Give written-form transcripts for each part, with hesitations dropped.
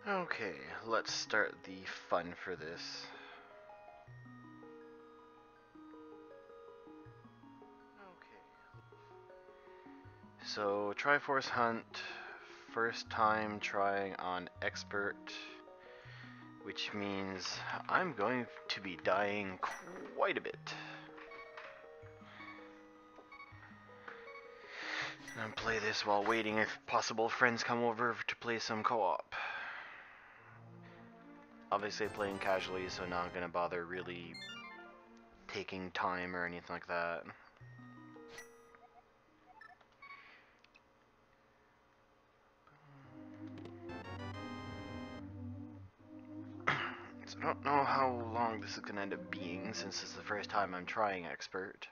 Okay, let's start the fun for this. Okay. So, Triforce Hunt, first time trying on Expert, which means I'm going to be dying quite a bit. And play this while waiting if possible friends come over to play some co-op. Obviously playing casually, so not gonna bother really taking time or anything like that. So I don't know how long this is gonna end up being since this is the first time I'm trying Expert.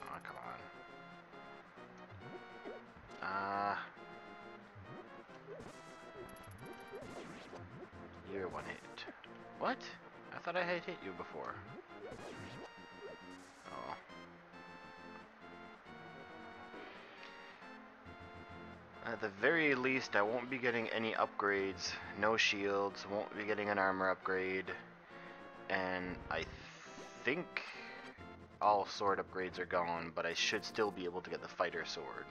Oh, come on. You're one hit. What? I thought I had hit you before. Oh. At the very least, I won't be getting any upgrades. No shields, won't be getting an armor upgrade. And I think all sword upgrades are gone, but I should still be able to get the fighter sword.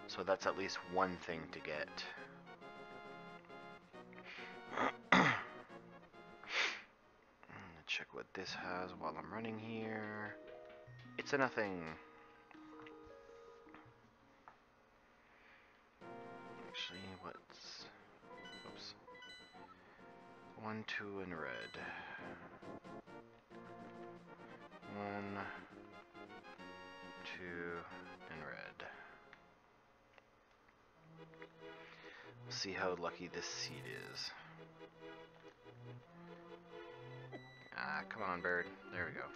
So that's at least one thing to get. Check what this has while I'm running here. It's a nothing. Actually, what's... Oops. 1, 2 in red. 1, 2 in red. See how lucky this seed is. Ah, come on, bird. There we go.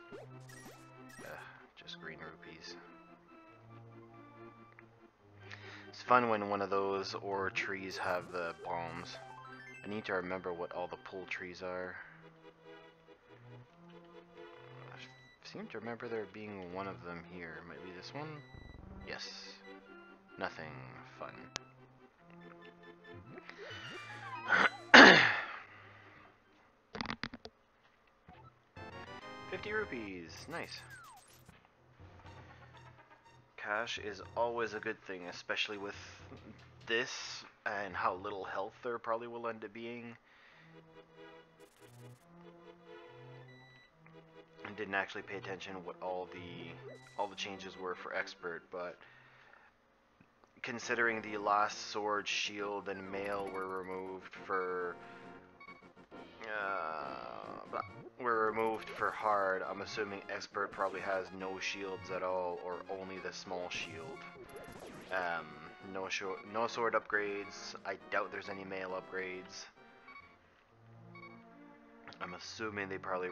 Just green rupees. It's fun when one of those or trees have the bombs. I need to remember what all the pull trees are. I seem to remember there being one of them here. Might be this one? Yes. Nothing fun. 50 rupees. Nice. Cash is always a good thing, especially with this and how little health there probably will end up being. I didn't actually pay attention what all the changes were for expert, but considering the last sword, shield, and mail were removed for hard, I'm assuming expert probably has no shields at all, or only the small shield. No sword upgrades. I doubt there's any mail upgrades. I'm assuming they probably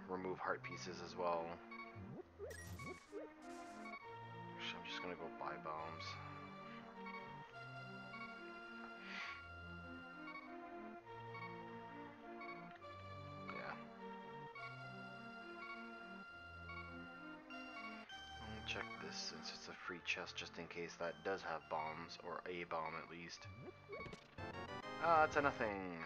remove heart pieces as well. I'm just gonna go buy bombs. Yeah. I'll check this since it's a free chest just in case that does have bombs, or a bomb at least. Ah, it's a nothing.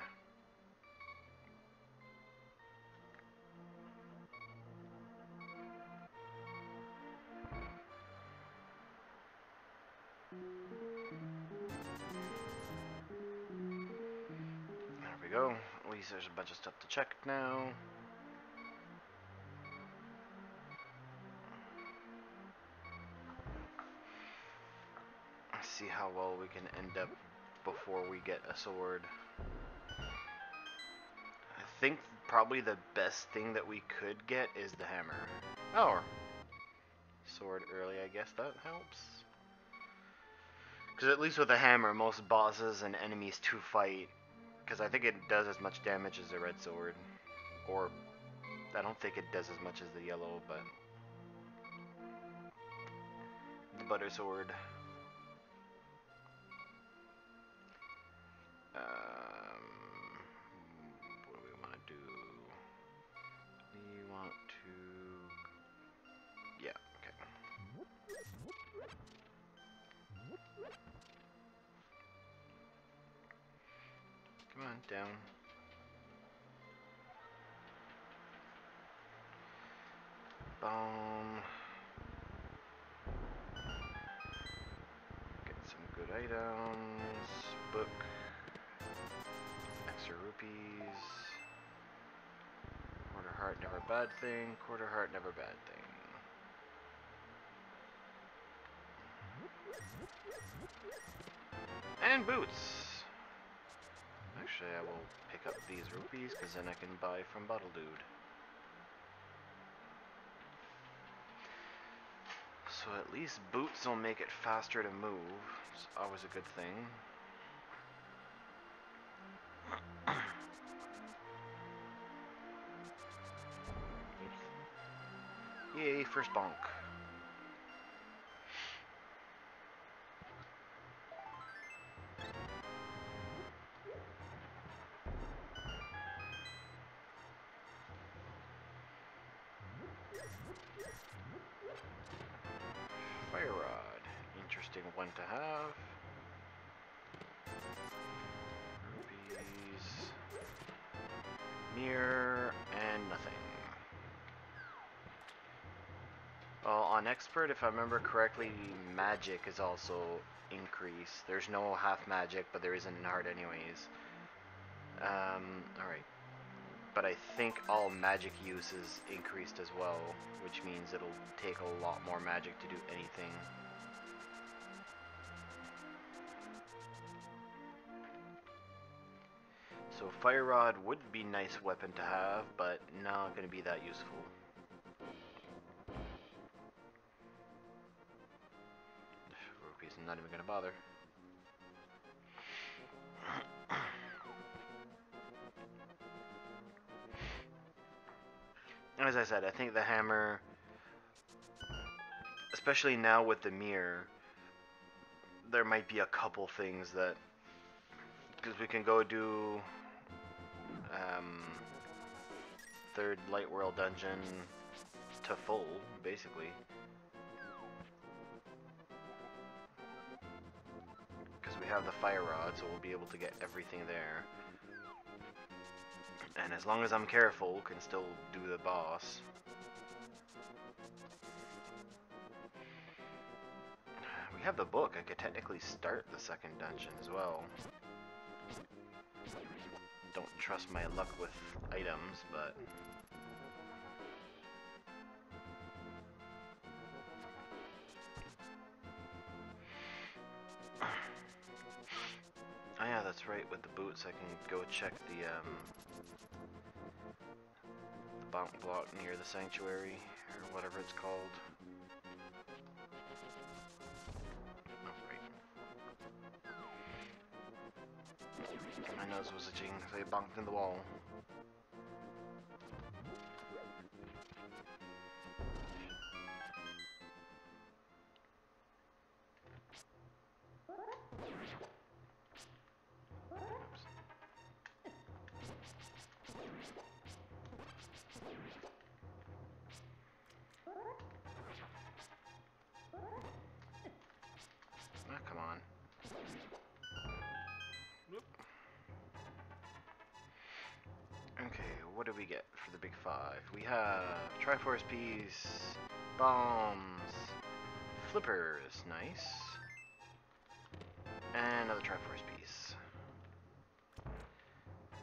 There we go. At least there's a bunch of stuff to check now. See how well we can end up before we get a sword. I think probably the best thing that we could get is the hammer. Oh, sword early, I guess that helps. Because at least with the hammer, most bosses and enemies to fight, because I think it does as much damage as the red sword. Or, I don't think it does as much as the yellow, but... the butter sword. What do we want to do? Come on, down. Bomb. Get some good items. Book. Extra rupees. Quarter heart, never bad thing. Quarter heart, never bad thing. And boots. Actually, I will pick up these rupees because then I can buy from Bottle Dude. So at least boots will make it faster to move. It's always a good thing. Yay, first bonk. Fire rod. Interesting one to have. Rupees. Mirror. And nothing. Well, on expert, if I remember correctly, magic is also increased. There's no half magic, but there isn't in hard anyways. Alright. But I think all magic use is increased as well, which means it'll take a lot more magic to do anything. So Fire Rod would be a nice weapon to have, but not going to be that useful. Rupees, I'm not even going to bother. As I said, I think the hammer, especially now with the mirror, there might be a couple things that, because we can go do third Light World dungeon to full, basically. Because we have the Fire Rod, so we'll be able to get everything there. And as long as I'm careful, can still do the boss. We have the book. I could technically start the second dungeon as well. Don't trust my luck with items, but... Oh yeah, that's right, with the boots I can go check the bonk block near the sanctuary, or whatever it's called. Oh, right. My nose was itching, so I bonked in the wall. Ah, come on. Whoop. Okay, what do we get for the big five? We have Triforce Piece, Bombs, Flippers, nice, and another Triforce Piece.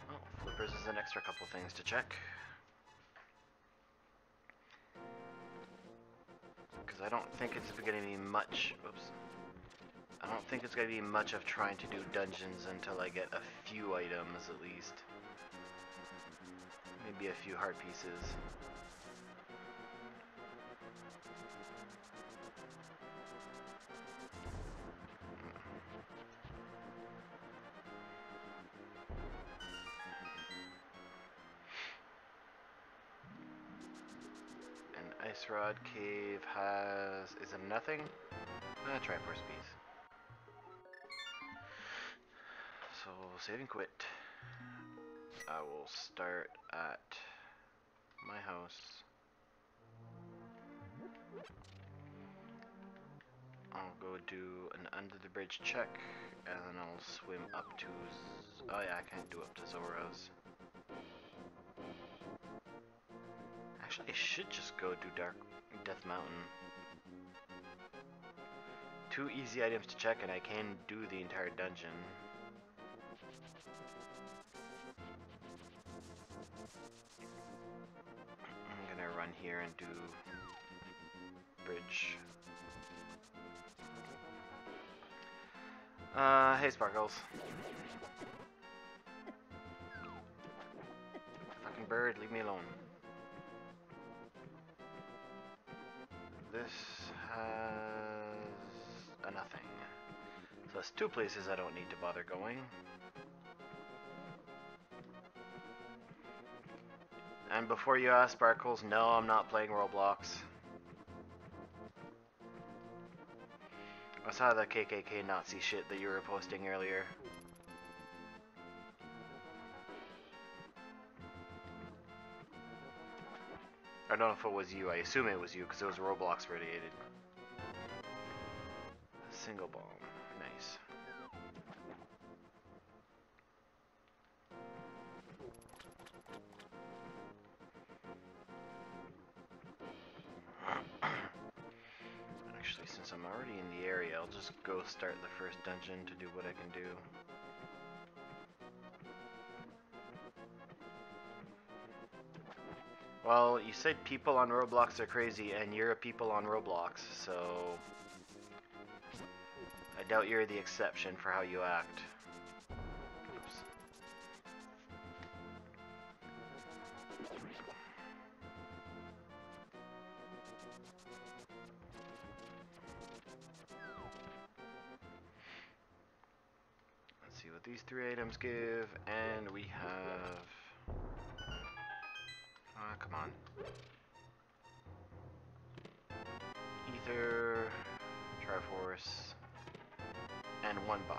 Well, Flippers is an extra couple things to check. Because I don't think it's going to be much... Oops. I don't think it's going to be much of trying to do dungeons until I get a few items at least. Maybe a few heart pieces. An Ice Rod Cave has... Is it nothing? Triforce Piece. So, save and quit. I will start at my house. I'll go do an under the bridge check, and then I'll swim up to... oh yeah, I can't do up to Zora's. Actually, I should just go do Death Mountain. 2 easy items to check, and I can do the entire dungeon. I'm gonna run here and do bridge. Hey Sparkles. Fucking bird, leave me alone. This has a nothing. So that's 2 places I don't need to bother going. And before you ask, Sparkles, no, I'm not playing Roblox. I saw the KKK Nazi shit that you were posting earlier. I don't know if it was you. I assume it was you because it was Roblox related. Single bomb. Nice. Actually, since I'm already in the area, I'll just go start the first dungeon to do what I can do. Well, you said people on Roblox are crazy, and you're a people on Roblox, so... I doubt you're the exception for how you act. Oops. Let's see what these 3 items give, and we have... come on. Ether, Triforce, and 1 bomb.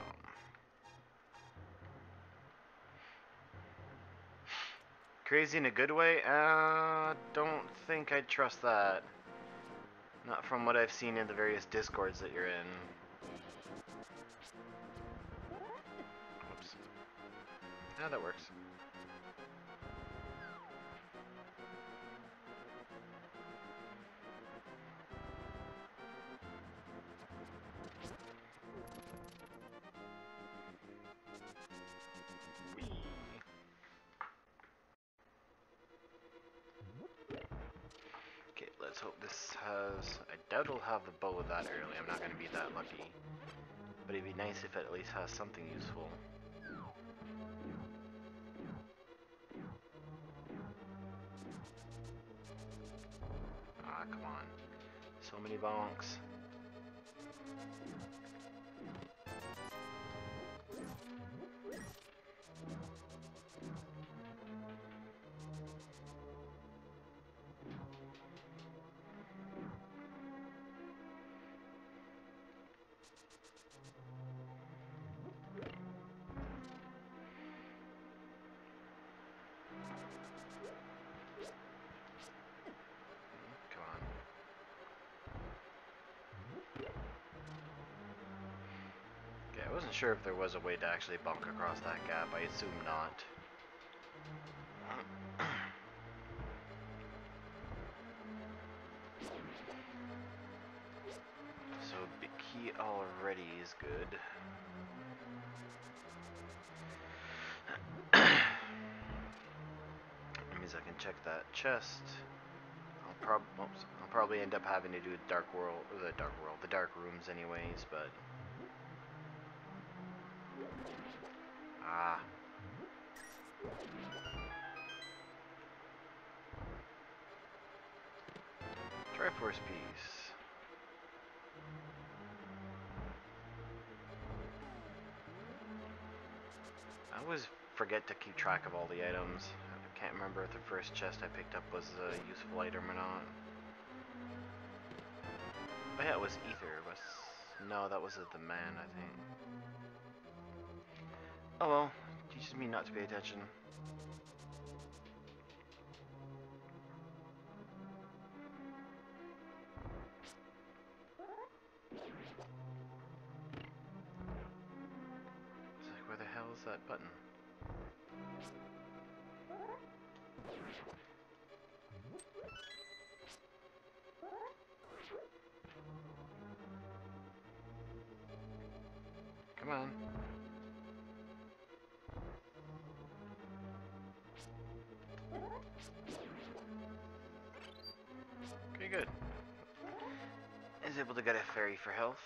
Crazy in a good way? Don't think I'd trust that. Not from what I've seen in the various discords that you're in. Whoops. Yeah, that works. Okay, let's hope this has... I doubt it'll have the bow that early. I'm not going to be that lucky. But it'd be nice if it at least has something useful. Ah, come on. So many bonks. Come on. Okay, I wasn't sure if there was a way to actually bonk across that gap. I assume not. So big key already is good. That means I can check that chest. I'll probably end up having to do the dark rooms anyways, but Triforce piece. I always forget to keep track of all the items. I can't remember if the first chest I picked up was a useful item or not. Oh yeah, it was ether. No, that was the man, I think. Oh well, teaches me not to pay attention. hell's that button? Come on. Okay, good. Is able to get a fairy for health.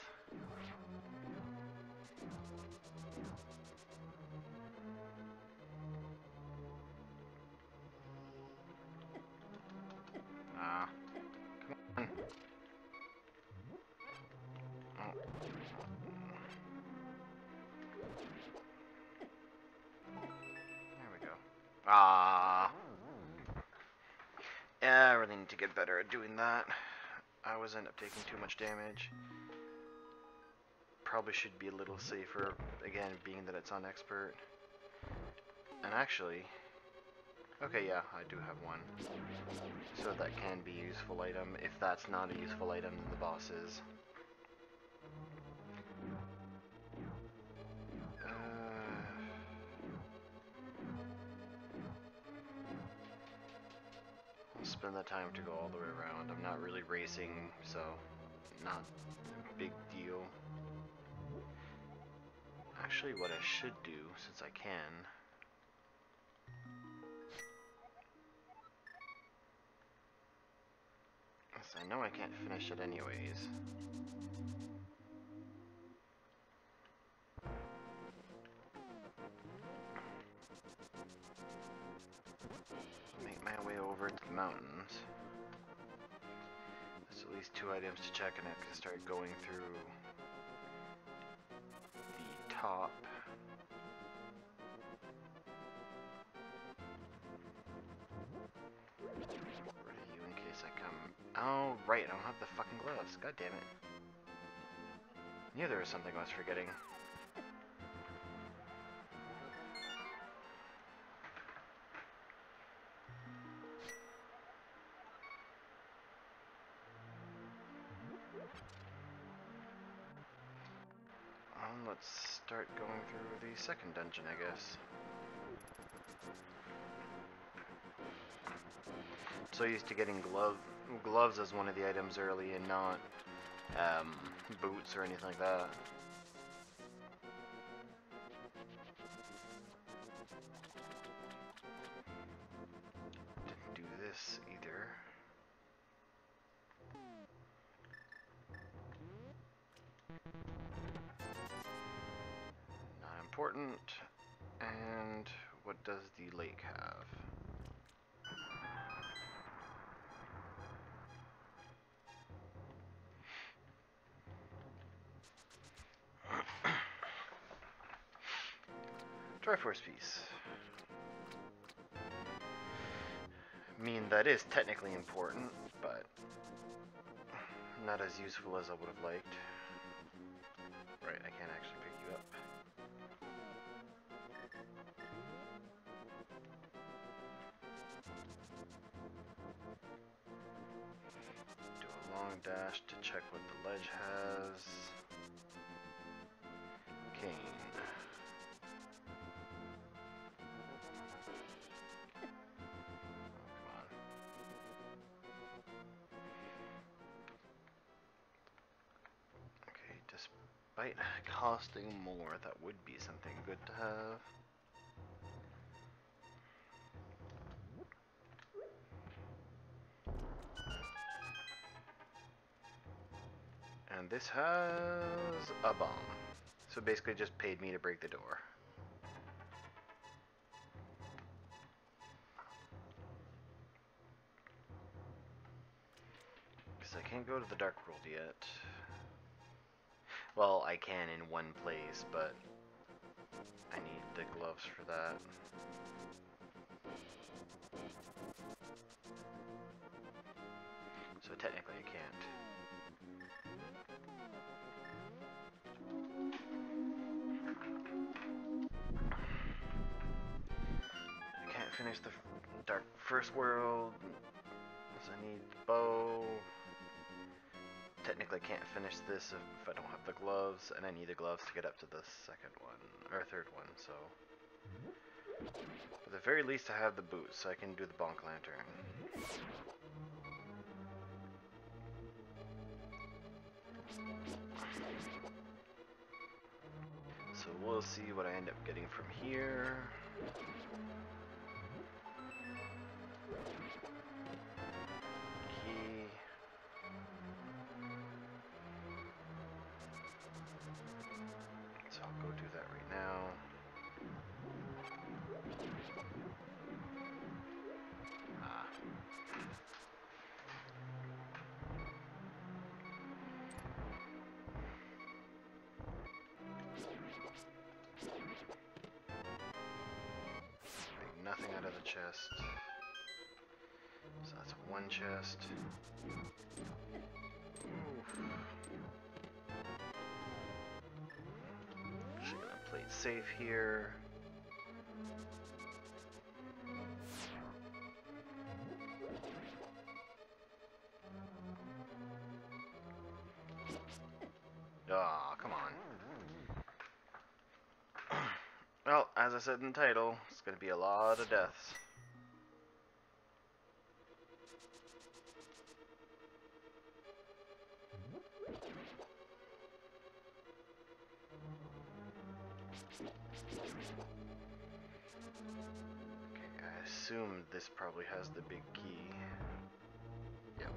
Ah, come on. Oh. There we go. Ah. Yeah, I really need to get better at doing that. I always end up taking too much damage. Probably should be a little safer, again, being that it's on expert. And actually, okay, yeah, I do have one. So that can be a useful item. If that's not a useful item, then the boss is. I'll spend the time to go all the way around. I'm not really racing, so not a big deal. Actually, what I should do, since I can, is I know I can't finish it anyways. Make my way over to the mountains. There's at least 2 items to check, and I can start going through the top. Where are you in case I come? Oh, right, I don't have the fucking gloves. God damn it. Knew there was something I was forgetting. Let's start going through the second dungeon, I guess. I'm so used to getting gloves as one of the items early and not boots or anything like that. Didn't do this either. Not important. And what does the lake have? Triforce piece. I mean, that is technically important, but not as useful as I would have liked. Right, I can't actually pick you up. Do a long dash to check what the ledge has. Cane. Despite costing more, that would be something good to have. And this has a bomb. So basically just paid me to break the door. Because I can't go to the Dark World yet. Well, I can in one place, but I need the gloves for that. So technically I can't. I can't finish the Dark First World, so I need bow. Technically I can't finish this if I don't have the gloves, and I need the gloves to get up to the second one, or third one, so at the very least I have the boots, so I can do the bonk lantern. So we'll see what I end up getting from here. Key. So I'll go do that right now. Nothing out of the chest. So that's one chest. Oof. Actually gonna play it safe here. Aw, come on. Well, as I said in the title, it's gonna be a lot of deaths. Okay, I assume this probably has the big key. Yep.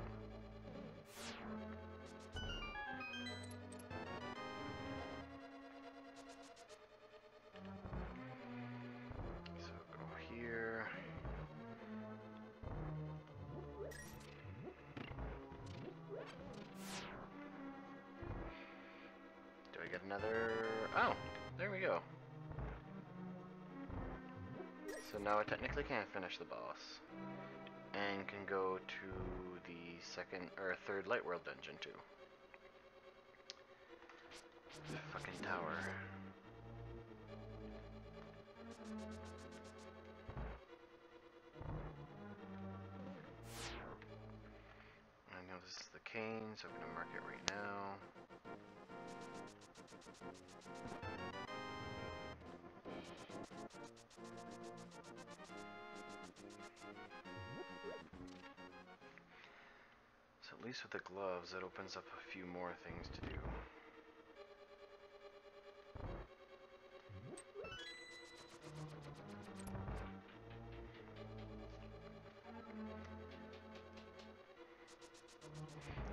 So go here. Do I get another? Oh, there we go. So now I technically can't finish the boss. And can go to the second or third Light World dungeon too. Fucking tower. I know this is the cane, so I'm gonna mark it right now. So at least with the gloves, it opens up a few more things to do.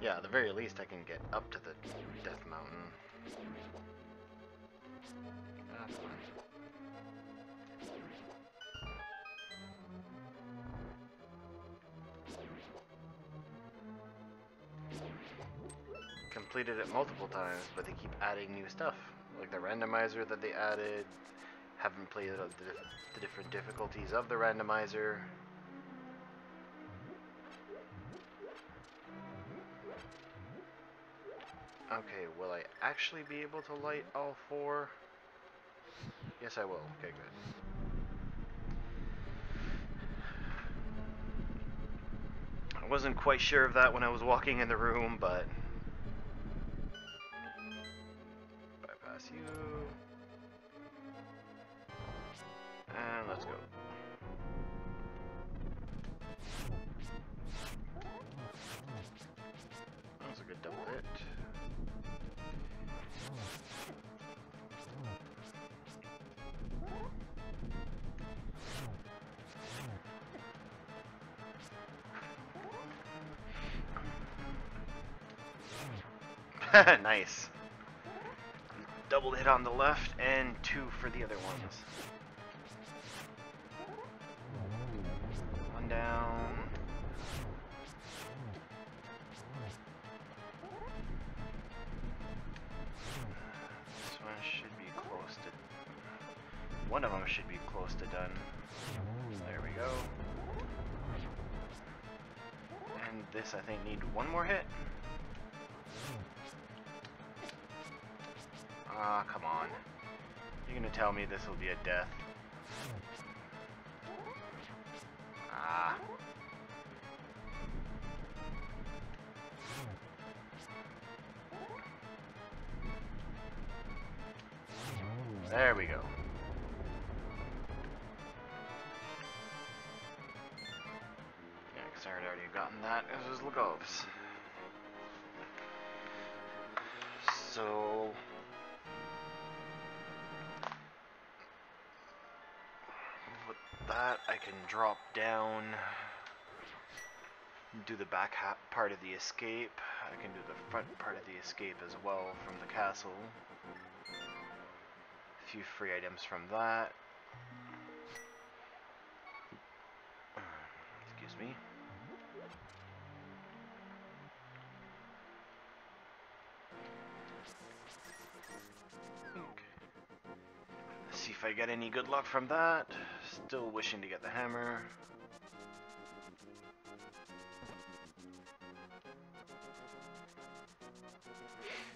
Yeah, at the very least I can get up to the Death Mountain. That's fine. Completed it multiple times, but they keep adding new stuff. Like the randomizer that they added. Haven't played the different difficulties of the randomizer. Okay, will I actually be able to light all four? Yes, I will. Okay, good. I wasn't quite sure of that when I was walking in the room, but... Bypass you. And let's go. That was a good double hit. Nice. Double hit on the left and 2 for the other ones. One down. This one should be close to... One of them should be close to done. There we go. And this, I think, need one more hit. Ah, come on. You're gonna tell me this will be a death. Ah. There we go. Yeah, because I had already gotten that as his gloves. So... with that, I can drop down, do the back part of the escape. I can do the front part of the escape as well from the castle. A few free items from that. Excuse me. Okay. Let's see if I get any good luck from that. Still wishing to get the hammer.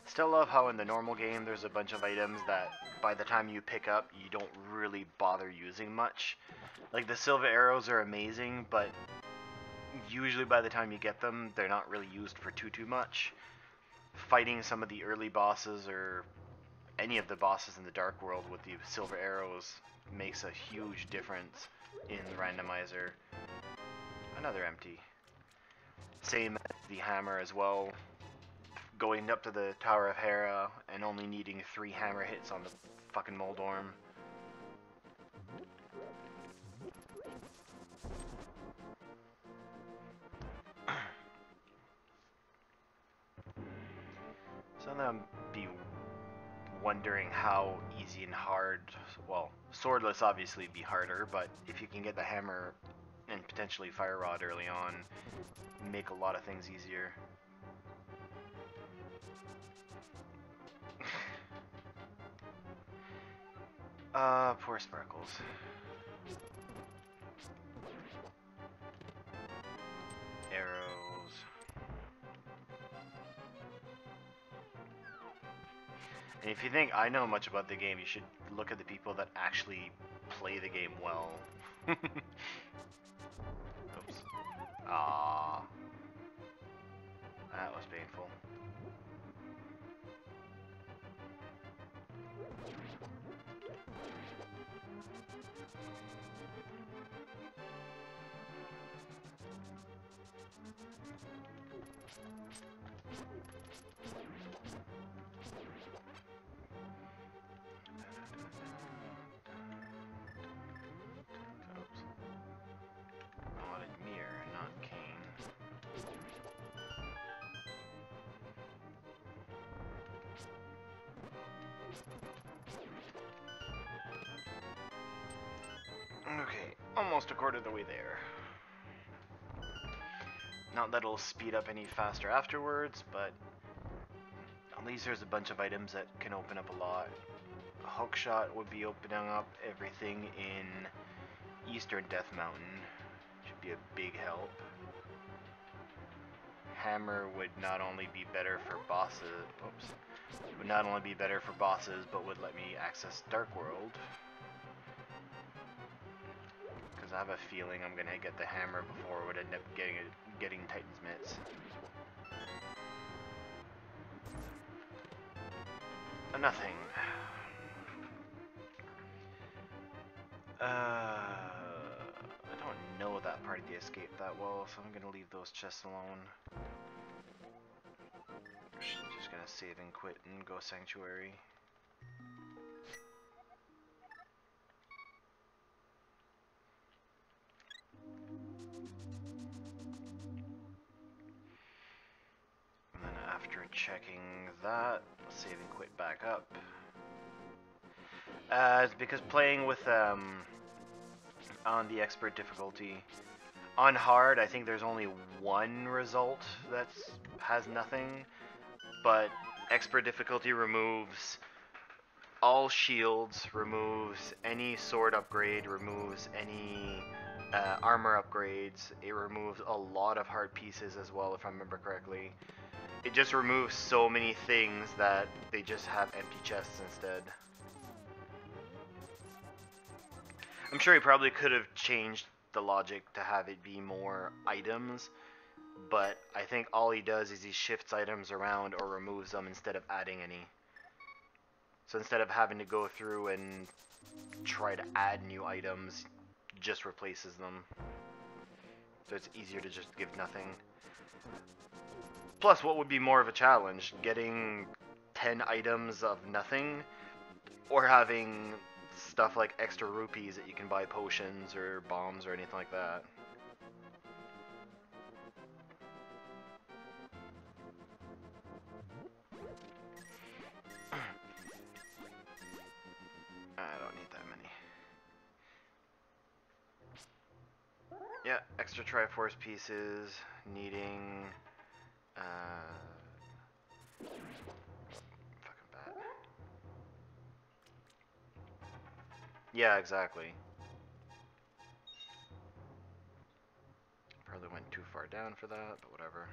Still love how in the normal game there's a bunch of items that by the time you pick up you don't really bother using much. Like the silver arrows are amazing, but usually by the time you get them they're not really used for too much. Fighting some of the early bosses or any of the bosses in the Dark World with the silver arrows makes a huge difference in the randomizer. Another empty. Same as the hammer as well. Going up to the Tower of Hera and only needing 3 hammer hits on the fucking Moldorm. Some of them be wondering how easy and hard, well, swordless obviously be harder, but if you can get the hammer and potentially fire rod early on, make a lot of things easier. Poor Sparkles. Arrows. And if you think I know much about the game, you should look at the people that actually play the game well. Oops. Ah, that was painful. Oops. I wanted mirror, not cane. Okay, almost a quarter of the way there. Not that it'll speed up any faster afterwards, but at least there's a bunch of items that can open up a lot. A hookshot would be opening up everything in Eastern Death Mountain. Should be a big help. Hammer would not only be better for bosses, would not only be better for bosses, but would let me access Dark World. Because I have a feeling I'm gonna get the hammer before I would end up getting Titan's Mitts. Nothing. I don't know that part of the escape that well, so I'm gonna leave those chests alone. Just gonna save and quit and go Sanctuary. And then after checking that, save and quit back up. It's because playing with on the expert difficulty, on hard I think there's only one result that has nothing, but expert difficulty removes all shields, removes any sword upgrade, removes any armor upgrades. It removes a lot of hard pieces as well, if I remember correctly. It just removes so many things that they just have empty chests instead. I'm sure he probably could have changed the logic to have it be more items, but I think all he does is he shifts items around or removes them instead of adding any. So instead of having to go through and try to add new items, just replaces them. So it's easier to just give nothing. Plus, what would be more of a challenge? Getting 10 items of nothing, or having stuff like extra rupees that you can buy potions or bombs or anything like that. I don't need that many. Yeah, extra Triforce pieces, needing... fucking bat. Yeah, exactly. Probably went too far down for that, but whatever.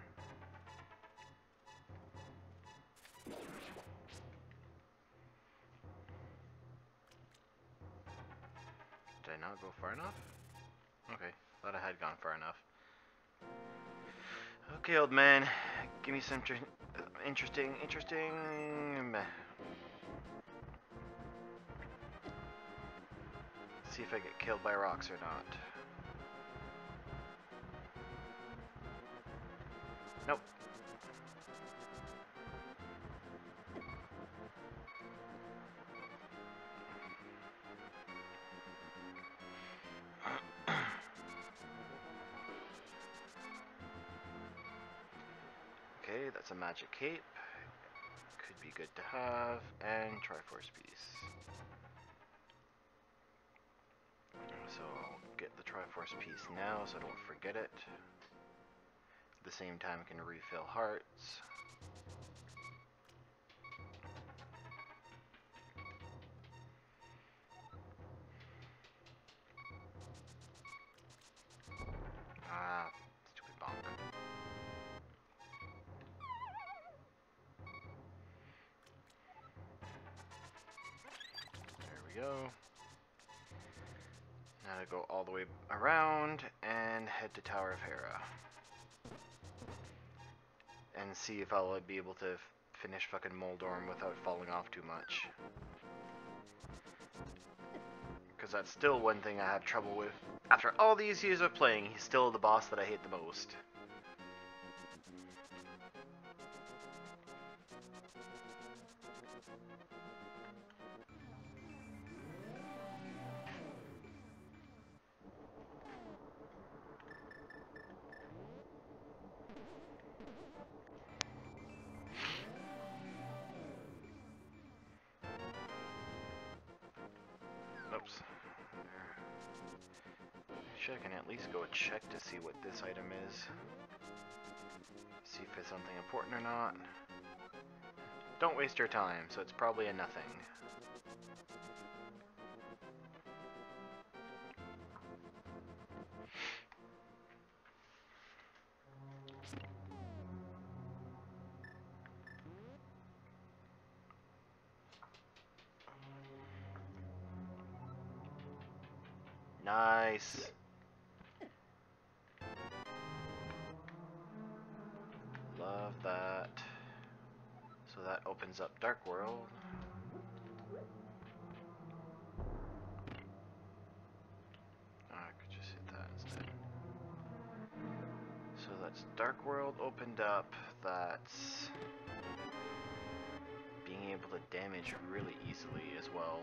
Did I not go far enough? Okay, thought I had gone far enough. Okay, old man, give me some interesting. Meh. See if I get killed by rocks or not. Nope. Okay, that's a magic cape. Could be good to have. And Triforce piece. So I'll get the Triforce piece now so I don't forget it. At the same time I can refill hearts. Ah, stupid bonk. There we go. Now to go all the way around and head to Tower of Hera. And see if I'll be able to finish fucking Moldorm without falling off too much. Because that's still one thing I have trouble with. After all these years of playing, he's still the boss that I hate the most. Oops. Actually, I can at least go check to see what this item is. See if it's something important or not. Don't waste your time, so it's probably a nothing. Nice. Love that. So that opens up Dark World. Oh, I could just hit that instead. So that's Dark World opened up. That's being able to damage really easily as well.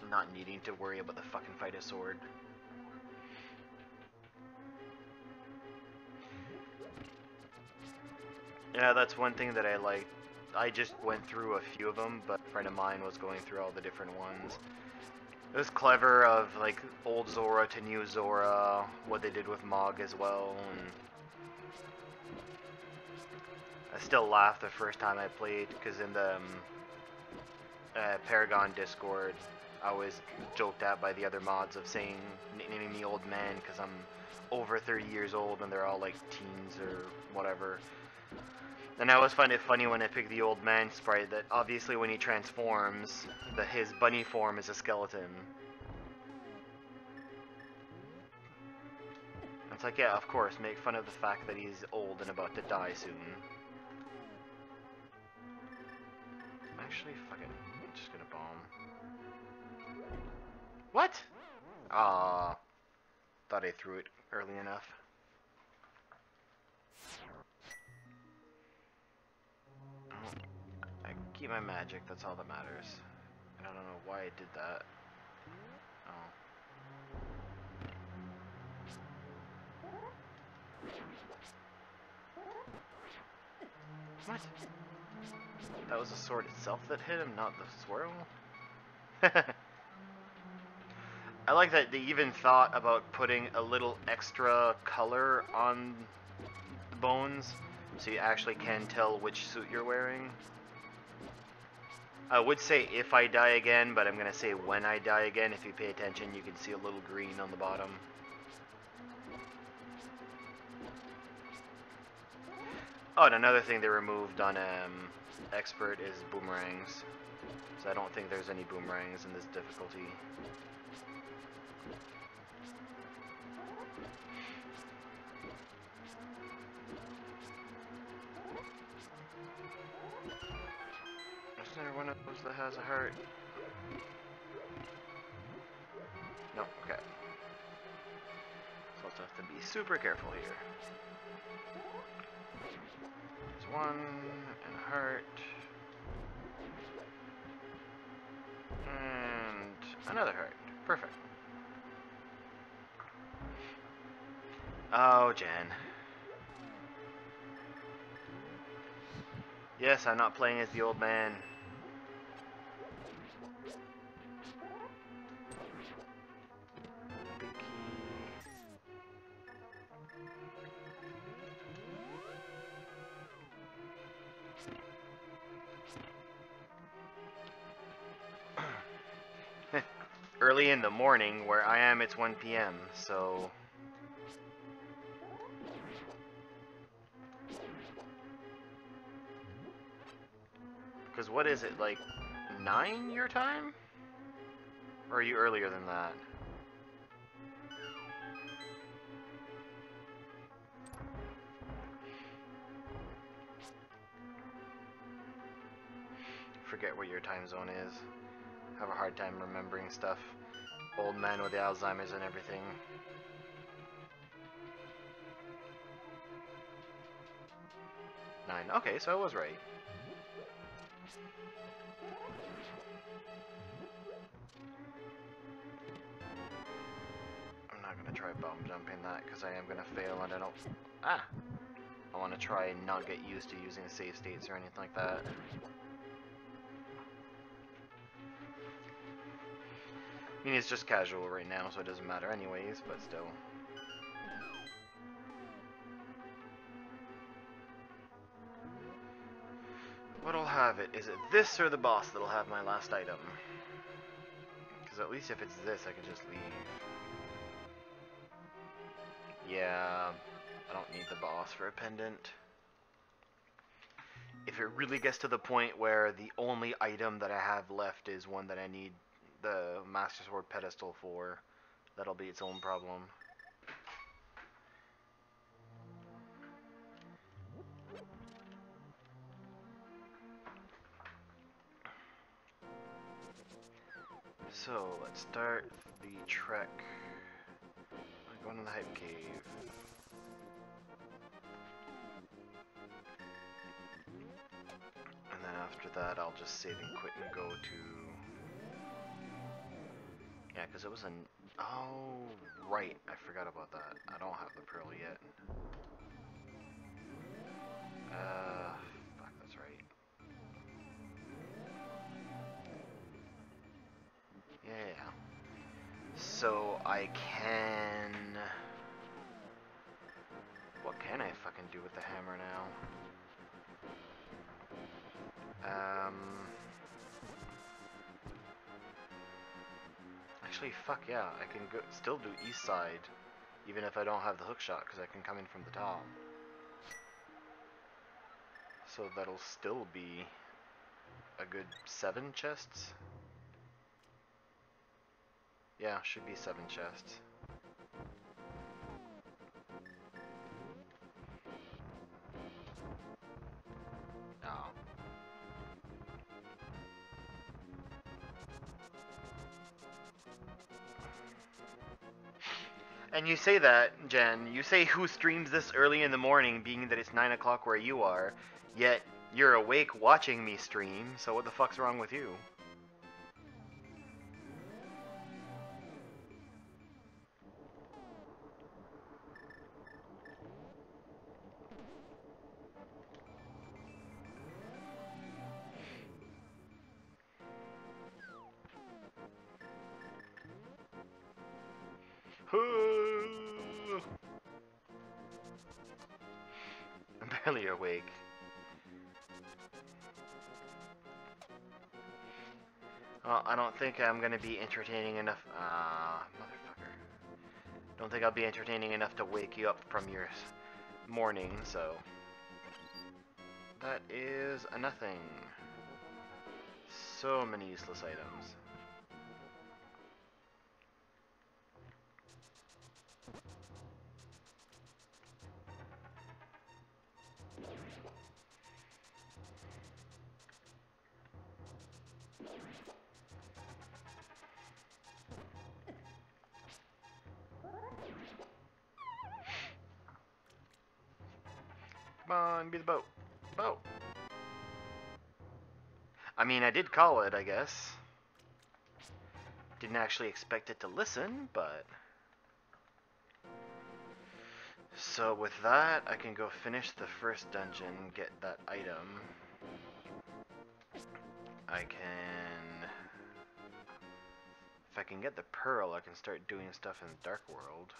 Not needing to worry about the fucking fight a sword. Yeah, that's one thing that I like. I just went through a few of them, but a friend of mine was going through all the different ones. It was clever of like old Zora to new Zora, what they did with Mog as well, and I still laughed the first time I played because in the Paragon Discord, I was joked at by the other mods of saying, naming me old man because I'm over 30 years old and they're all like teens or whatever. And I always find it funny when I pick the old man sprite that obviously when he transforms, his bunny form is a skeleton. It's like, yeah, of course, make fun of the fact that he's old and about to die soon. Actually, fuck it. just gonna bomb. What? Ah, thought I threw it early enough. Oh, I keep my magic, that's all that matters. I don't know why I did that. Oh. What? That was the sword itself that hit him, not the swirl? I like that they even thought about putting a little extra color on the bones, so you actually can tell which suit you're wearing. I would say if I die again, but I'm going to say when I die again. If you pay attention, you can see a little green on the bottom. Oh, and another thing they removed on Expert is boomerangs. So I don't think there's any boomerangs in this difficulty. Is there one of those that has a heart? No, okay. So I'll have to be super careful here. There's one, and a heart. And another heart. Perfect. Oh, Jen. Yes, I'm not playing as the old man. Big key. Early in the morning, where I am it's 1 p.m., so... Because what is it, like 9 your time? Or are you earlier than that? Forget what your time zone is. Have a hard time remembering stuff. Old man with the Alzheimer's and everything. Nine. Okay, so I was right. I'm not gonna try bomb jumping that because I am gonna fail and I don't. Ah! I want to try and not get used to using save states or anything like that. I mean, it's just casual right now, so it doesn't matter anyways, but still. What'll have it? Is it this or the boss that'll have my last item? Because at least if it's this, I can just leave. Yeah, I don't need the boss for a pendant. If it really gets to the point where the only item that I have left is one that I need the Master Sword pedestal for, that'll be its own problem. So, let's start the trek. I'm going to the Hype Cave. And then after that, I'll just save and quit and go to... Yeah, because it was an... Oh, right. I forgot about that. I don't have the pearl yet. Fuck, that's right. Yeah. So I can... What can I fucking do with the hammer now? Actually, fuck yeah. I can go, still do east side, even if I don't have the hook shot, because I can come in from the top. So that'll still be a good 7 chests. Yeah, should be 7 chests. Oh. And you say that, Jen. You say who streams this early in the morning, being that it's 9 o'clock where you are, yet you're awake watching me stream, so what the fuck's wrong with you? I'm barely awake. Well, I don't think I'm gonna be entertaining enough. Motherfucker. Don't think I'll be entertaining enough to wake you up from your morning, so. That is a nothing. So many useless items. Come on, be the boat. Boat! I mean, I did call it, I guess. Didn't actually expect it to listen, but... So with that, I can go finish the first dungeon, get that item. I can... If I can get the pearl, I can start doing stuff in the Dark World.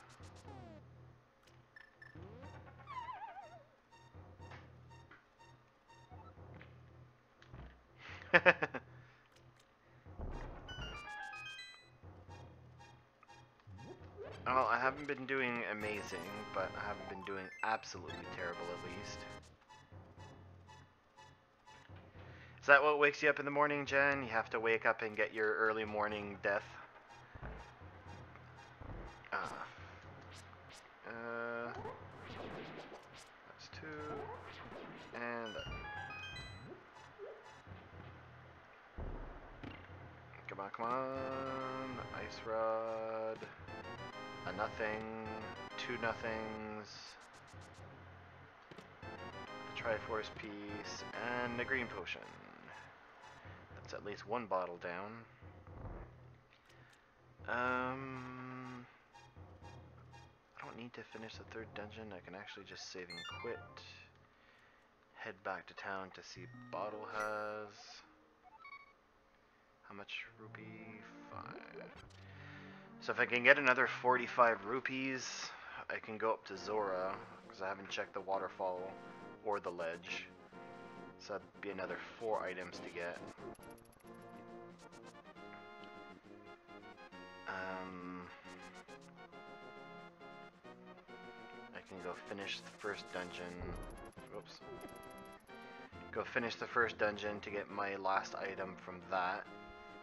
Well, I haven't been doing amazing, but I haven't been doing absolutely terrible at least. Is that what wakes you up in the morning, Jen? You have to wake up and get your early morning death? That's two. And... Come on, come on. Ice Rod. A nothing. Two nothings. A Triforce piece. And a green potion. That's at least one bottle down. I don't need to finish the third dungeon. I can actually just save and quit. Head back to town to see Bottle has. How much rupee? 5. So if I can get another 45 rupees, I can go up to Zora, because I haven't checked the waterfall or the ledge. So that'd be another 4 items to get. I can go finish the first dungeon. Whoops. Go finish the first dungeon to get my last item from that.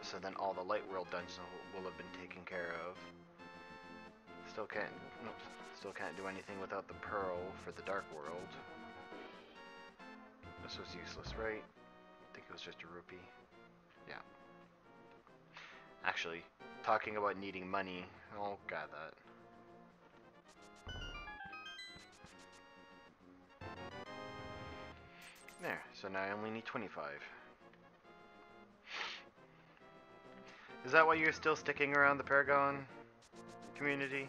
So then all the Light World dungeons will have been taken care of. Still can't do anything without the pearl for the Dark World. This was useless, right? I think it was just a rupee. Yeah. Actually, talking about needing money, oh god that. There, so now I only need 25. Is that why you're still sticking around the Paragon community?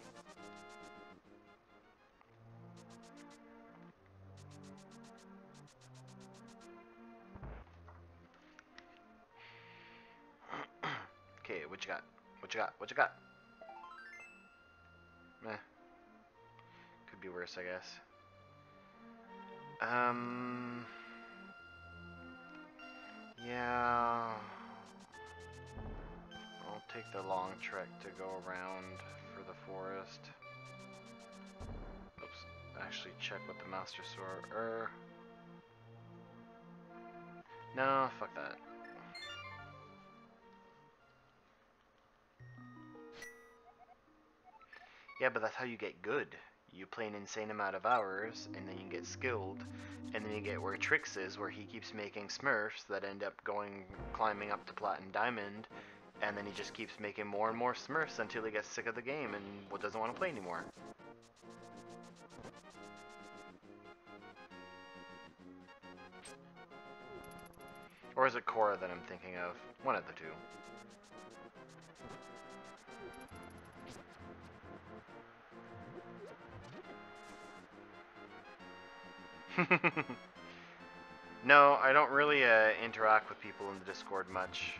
Okay, what you got? What you got? What you got? Meh. Could be worse, I guess. Yeah. I'll take the long trek to go around for the forest. Oops. Actually check what the Master Sword... No, fuck that. Yeah, but that's how you get good. You play an insane amount of hours, and then you get skilled, and then you get where Trix is, where he keeps making Smurfs that end up climbing up to Platinum Diamond, And then he just keeps making more and more Smurfs until he gets sick of the game and doesn't want to play anymore. Or is it Korra that I'm thinking of? One of the two. No, I don't really interact with people in the Discord much.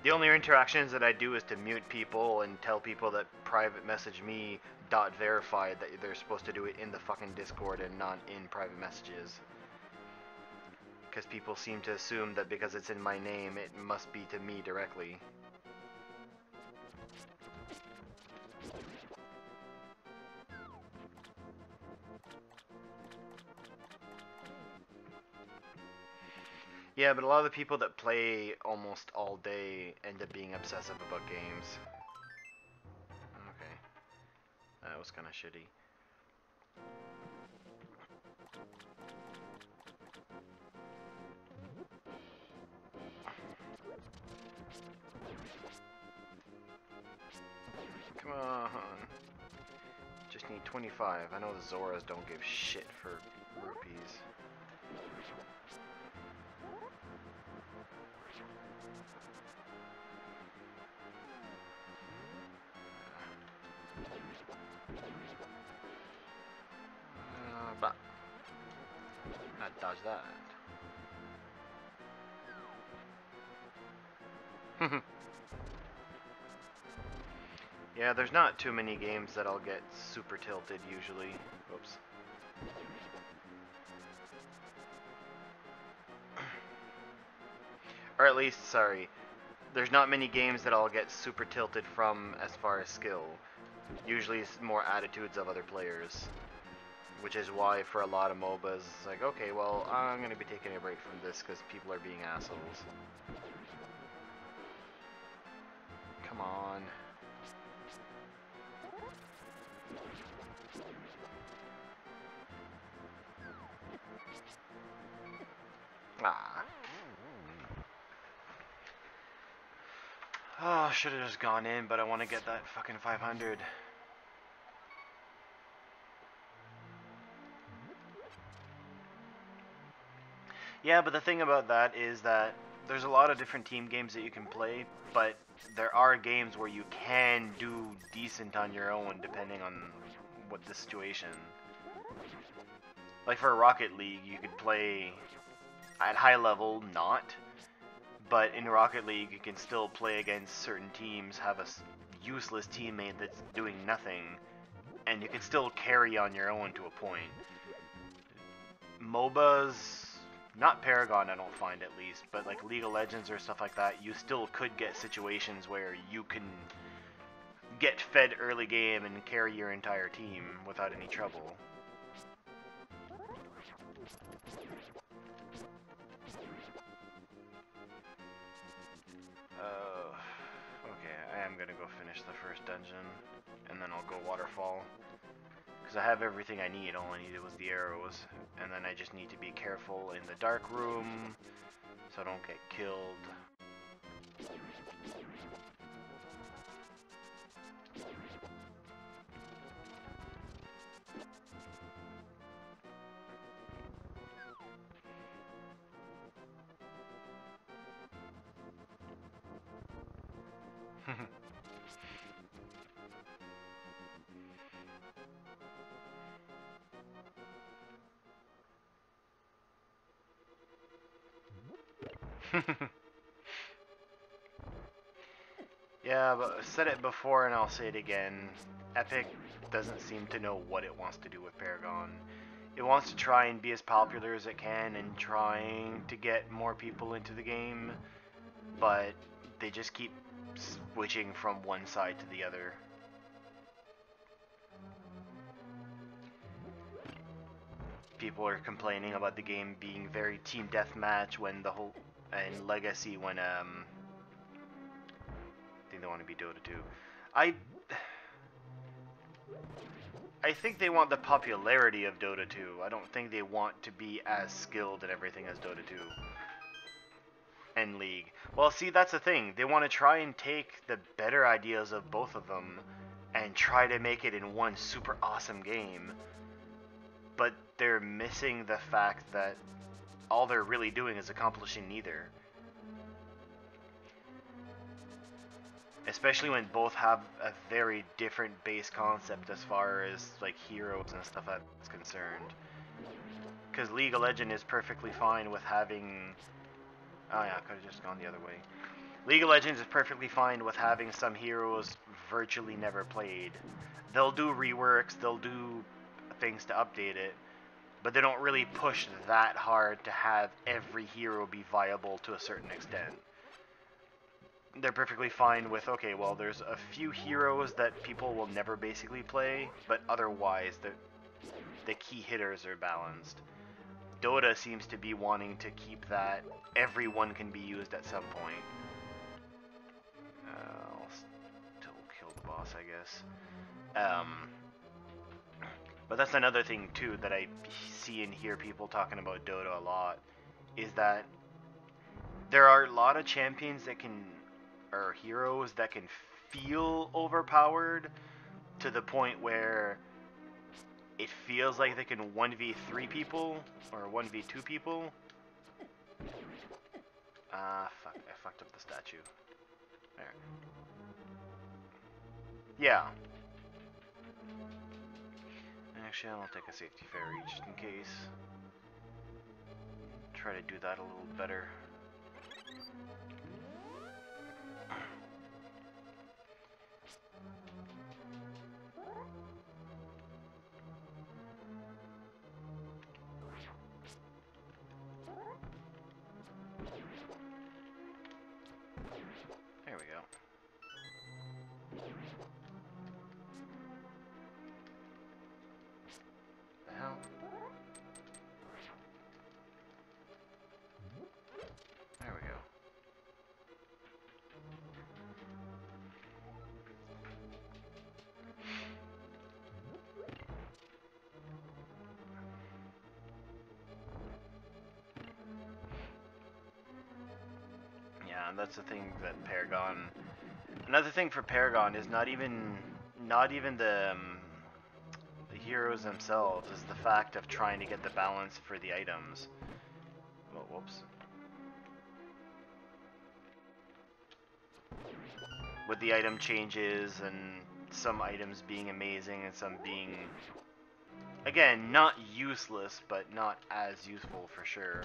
The only interactions that I do is to mute people and tell people that private message me .verified that they're supposed to do it in the fucking Discord and not in private messages. Because people seem to assume that because it's in my name, it must be to me directly. Yeah, but a lot of the people that play almost all day end up being obsessive about games. Okay. That was kind of shitty. Come on. Just need 25. I know the Zoras don't give shit for rupees. But I'd dodge that. Yeah, there's not too many games that I'll get super tilted usually. Whoops. Or at least, sorry, there's not many games that I'll get super tilted from as far as skill. Usually it's more attitudes of other players. Which is why for a lot of MOBAs, it's like, okay, well, I'm going to be taking a break from this because people are being assholes. Come on. Ah. Oh, should have just gone in, but I want to get that fucking 500. Yeah, but the thing about that is that there's a lot of different team games that you can play, but there are games where you can do decent on your own depending on what the situation. Like for Rocket League, you could play at high level, not, but in Rocket League you can still play against certain teams, have a useless teammate that's doing nothing, and you can still carry on your own to a point. MOBAs, not Paragon I don't find at least, but like League of Legends or stuff like that, you still could get situations where you can get fed early game and carry your entire team without any trouble. Okay, I am gonna go finish the first dungeon, and then I'll go Waterfall. Because I have everything I need, all I needed was the arrows. And then I just need to be careful in the dark room, so I don't get killed. Yeah, but I said it before and I'll say it again. Epic doesn't seem to know what it wants to do with Paragon. It wants to try and be as popular as it can and trying to get more people into the game, but they just keep switching from one side to the other. People are complaining about the game being very team deathmatch when the whole, and Legacy when I think they want to be Dota 2. I think they want the popularity of Dota 2. I don't think they want to be as skilled and everything as Dota 2. and League. Well, see, that's the thing. They want to try and take the better ideas of both of them and try to make it in one super awesome game. But they're missing the fact that all they're really doing is accomplishing neither. Especially when both have a very different base concept as far as like heroes and stuff that's concerned. Because League of Legends is perfectly fine with having... Oh yeah, I could have just gone the other way. League of Legends is perfectly fine with having some heroes virtually never played. They'll do reworks, they'll do things to update it, but they don't really push that hard to have every hero be viable to a certain extent. They're perfectly fine with, okay, well, there's a few heroes that people will never basically play, but otherwise the key hitters are balanced. Dota seems to be wanting to keep that everyone can be used at some point. I'll still kill the boss, I guess. But that's another thing too that I see and hear people talking about Dota a lot, is that there are a lot of champions that can, or heroes that can feel overpowered to the point where it feels like they can 1v3 people, or 1v2 people. Fuck, I fucked up the statue. There. Yeah. Actually, I'll take a safety fairy just in case. Try to do that a little better. There we go. The hell? There we go. Yeah, and that's the thing that Paragon... Another thing for Paragon is not even the heroes themselves, is the fact of trying to get the balance for the items. Oh, whoops. With the item changes and some items being amazing and some being, again, not useless, but not as useful for sure.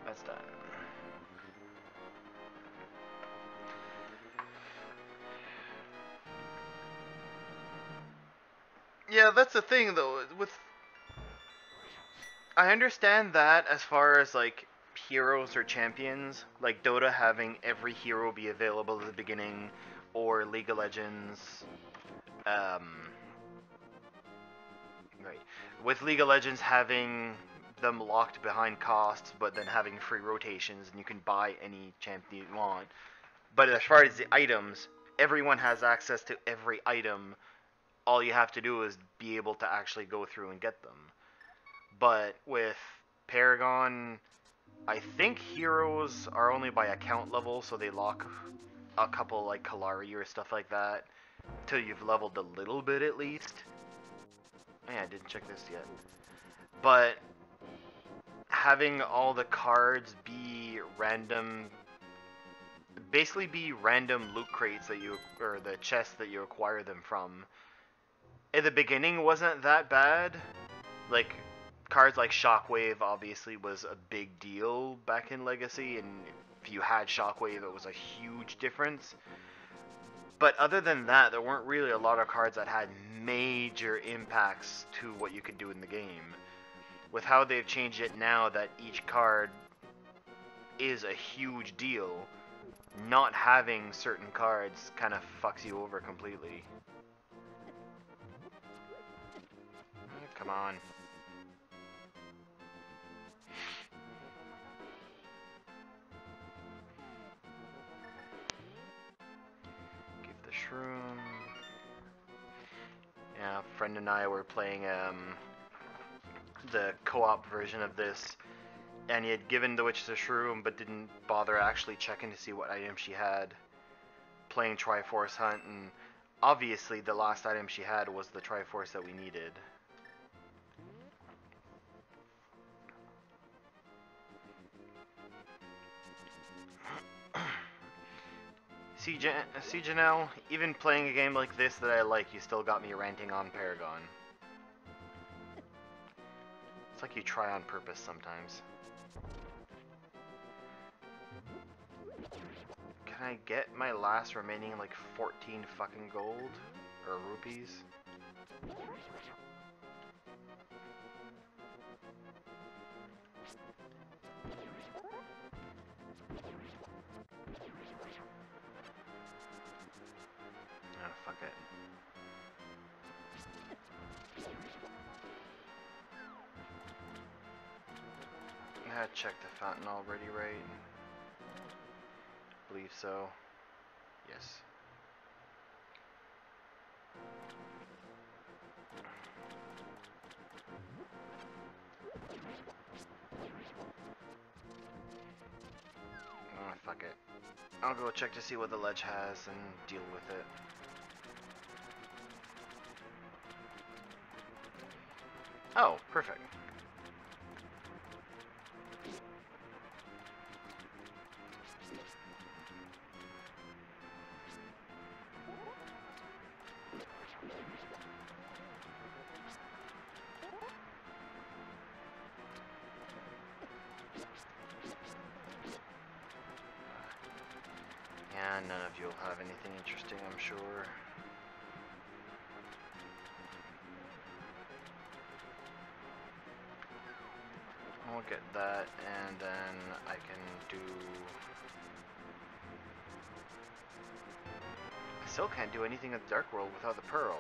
That's done. Yeah, that's the thing though. I understand that as far as like heroes or champions, like Dota having every hero be available at the beginning, or League of Legends, right. With League of Legends having them locked behind costs, but then having free rotations and you can buy any champion you want. But as far as the items, everyone has access to every item. All you have to do is be able to actually go through and get them. But with Paragon, I think heroes are only by account level, so they lock a couple like Kalari or stuff like that till you've leveled a little bit at least. Oh, yeah, I didn't check this yet. But having all the cards be random, basically be random loot crates that you, or the chests that you acquire them from, in the beginning wasn't that bad. Like, cards like Shockwave obviously was a big deal back in Legacy, and if you had Shockwave it was a huge difference. But other than that, there weren't really a lot of cards that had major impacts to what you could do in the game. With how they've changed it now, that each card is a huge deal, not having certain cards kind of fucks you over completely. Come on. Give the shroom. Yeah, a friend and I were playing the co-op version of this, and he had given the witch the shroom, but didn't bother actually checking to see what item she had. Playing Triforce Hunt, and obviously the last item she had was the Triforce that we needed. See, Janelle, even playing a game like this that I like, you still got me ranting on Paragon. It's like you try on purpose sometimes. Can I get my last remaining, like, 14 fucking gold? Or rupees? Oh, fuck it. I checked the fountain already, right? Believe so. Yes. Oh, fuck it. I'll go check to see what the ledge has and deal with it. Oh, perfect. Yeah, none of you will have anything interesting, I'm sure. I'll get that, and then I can do... I still can't do anything in the Dark World without the Pearl.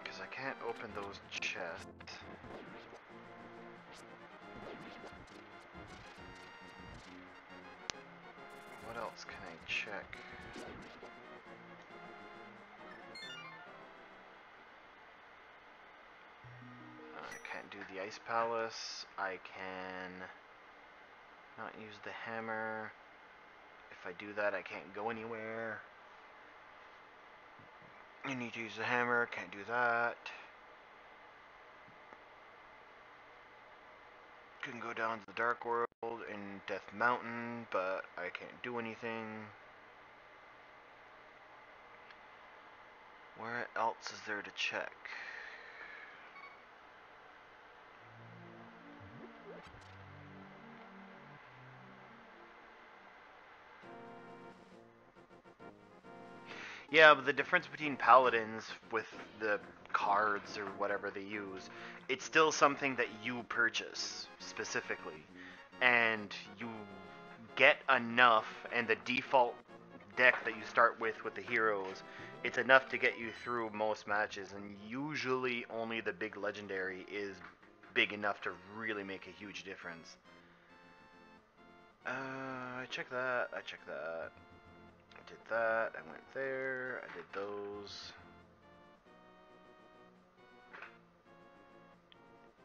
Because I can't open those chests. What else can I check? I can't do the Ice Palace. I can not use the hammer. If I do that, I can't go anywhere. You need to use the hammer. Can't do that. Can go down to the Dark World in Death Mountain, but I can't do anything. Where else is there to check? Yeah, but the difference between paladins with the cards or whatever they use, it's still something that you purchase specifically. And you get enough, and the default deck that you start with the heroes, it's enough to get you through most matches, and usually only the big legendary is big enough to really make a huge difference. I checked that, I checked that. I did that, I went there, I did those.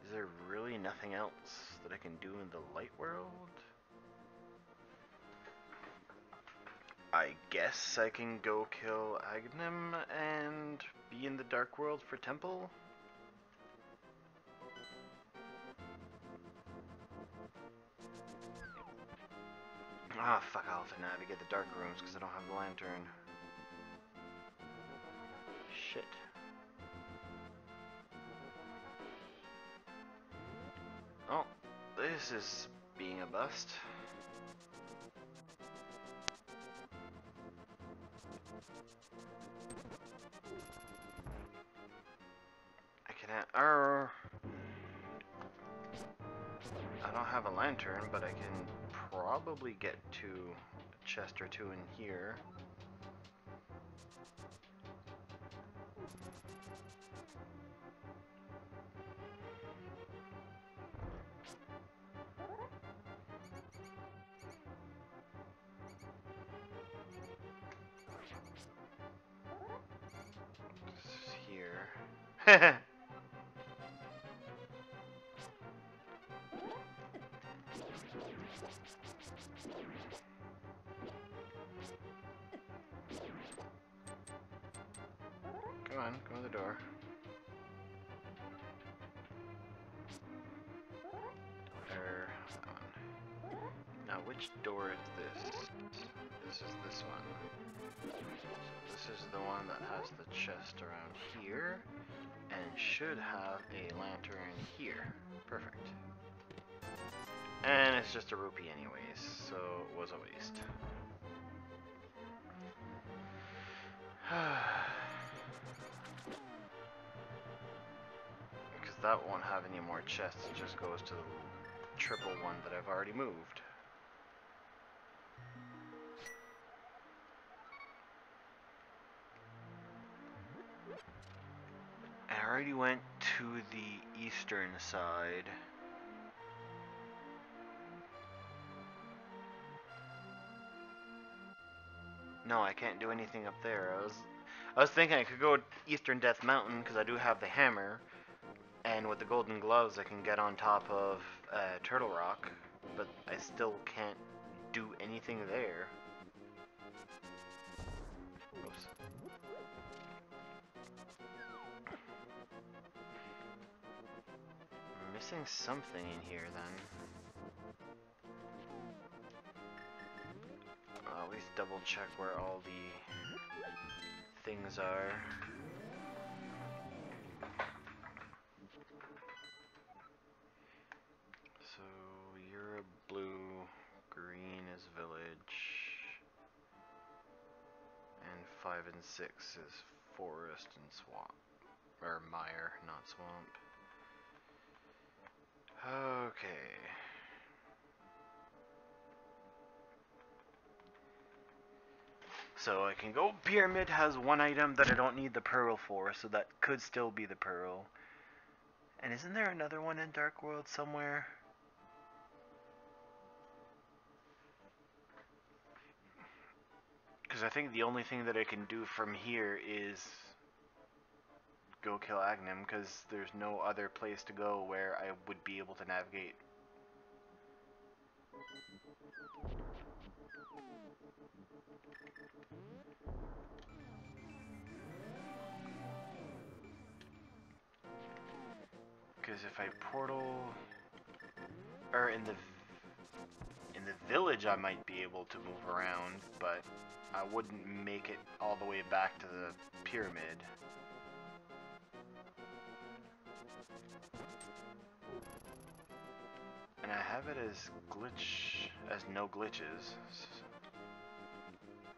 Is there really nothing else that I can do in the light world? I guess I can go kill Aghanim and be in the Dark World for Temple? Ah, fuck, I'll have to navigate the dark rooms because I don't have the lantern. Shit. Oh, this is being a bust. I can I don't have a lantern, but I can probably get to a chest or two in here. Here. Come on, go in the door. There, that one. Now, which door is this? This is this one. This is the one that has the chest around here, and should have a lantern here. Perfect. And it's just a rupee anyways, so it was a waste. Because that won't have any more chests, it just goes to the triple one that I've already moved. I already went to the eastern side. No, I can't do anything up there. I was thinking I could go Eastern Death Mountain because I do have the hammer, and with the golden gloves I can get on top of Turtle Rock, but I still can't do anything there. Oops. I'm missing something in here then. I'll at least double check where all the things are. So you're a blue, green is village, and 5 and 6 is forest and swamp. Or mire, not swamp. Okay. So I can go pyramid has one item that I don't need the pearl for, so that could still be the pearl. And isn't there another one in Dark World somewhere? Because I think the only thing that I can do from here is go kill Agnem, because there's no other place to go where I would be able to navigate. Because if I portal, or in the village, I might be able to move around, but I wouldn't make it all the way back to the pyramid. And I have it as no glitches.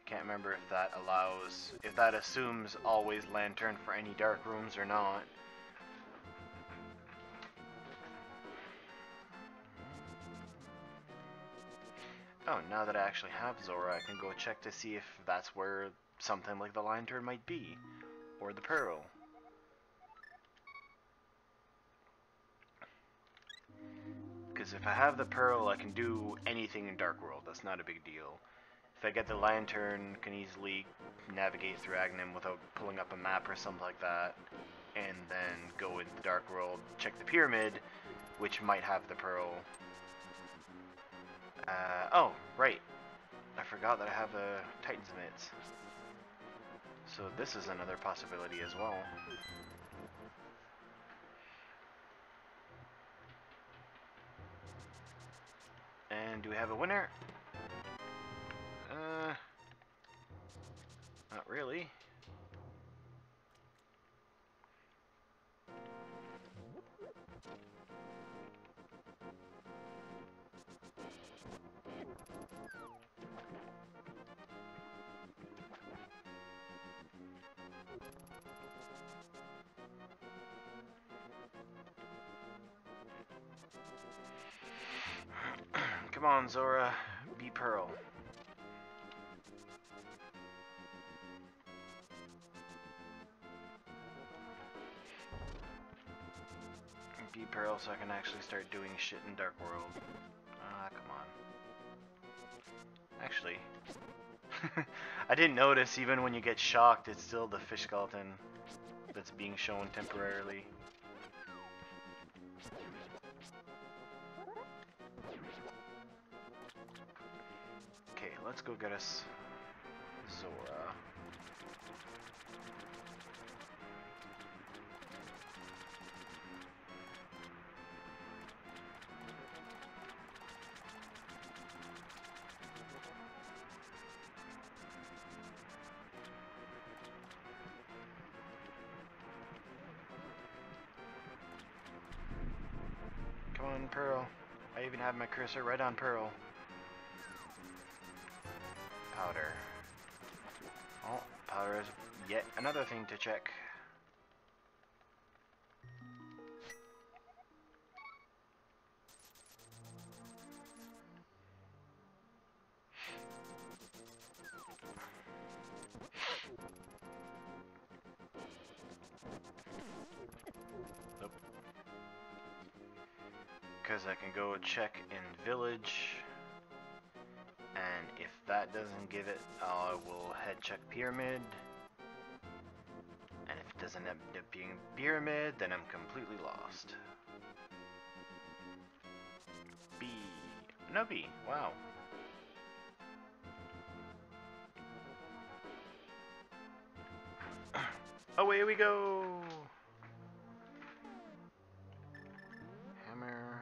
Can't remember if that if that assumes always lantern for any dark rooms or not. Oh, now that I actually have Zora, I can go check to see if that's where something like the lantern might be. Or the pearl. Because if I have the pearl, I can do anything in Dark World. That's not a big deal. If I get the lantern, I can easily navigate through Agnem without pulling up a map or something like that. And then go into the Dark World, check the pyramid, which might have the pearl. Oh, right. I forgot that I have the Titan's Mitts. So this is another possibility as well. And do we have a winner? Not really. Come on, Zora. Be Pearl. Be Pearl so I can actually start doing shit in Dark World. Ah, come on. Actually, I didn't notice even when you get shocked, it's still the fish skeleton that's being shown temporarily. Okay, let's go get us Zora. Come on, Pearl. I even have my cursor right on Pearl. Powder. Oh, powder is yet another thing to check. Because I can go check in village, and if that doesn't give it, I will head check pyramid, and if it doesn't end up being pyramid, then I'm completely lost. B. No B. Wow. Away we go! Hammer.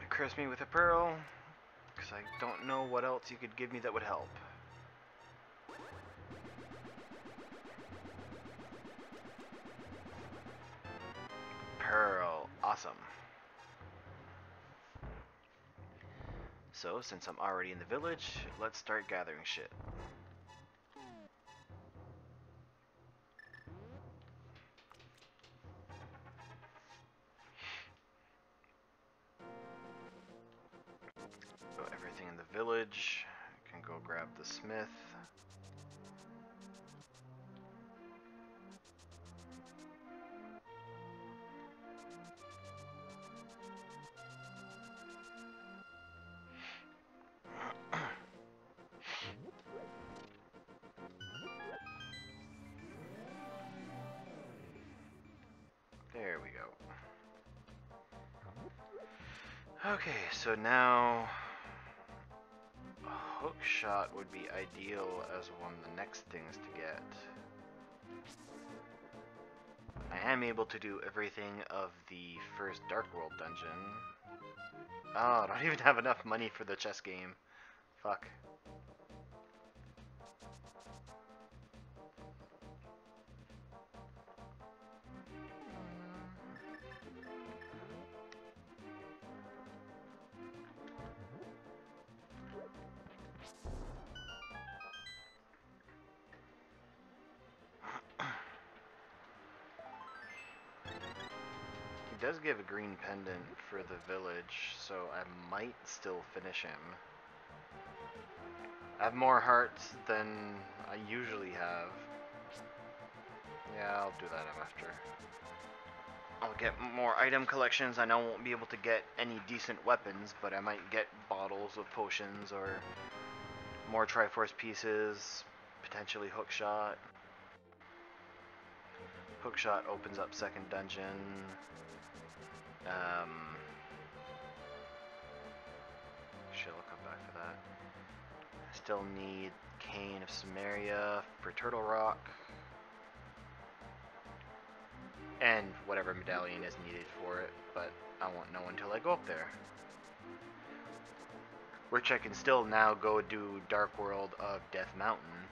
Curse me with a pearl, because I don't know what else you could give me that would help. Pearl. Awesome. So, since I'm already in the village, let's start gathering shit. Got everything in the village. I can go grab the smith. There we go. Okay, so now hook shot would be ideal as one of the next things to get. I am able to do everything of the first Dark World dungeon. Oh, I don't even have enough money for the chess game. Fuck. He does give a green pendant for the village, so I might still finish him. I have more hearts than I usually have. Yeah, I'll do that after. I'll get more item collections. I know I won't be able to get any decent weapons, but I might get bottles of potions or more Triforce pieces, potentially hookshot. Hookshot opens up second dungeon. Shit, I'll come back for that. I still need Cane of Samaria for Turtle Rock. And whatever medallion is needed for it, but I won't know until I go up there. Which I can still now go do Dark World of Death Mountain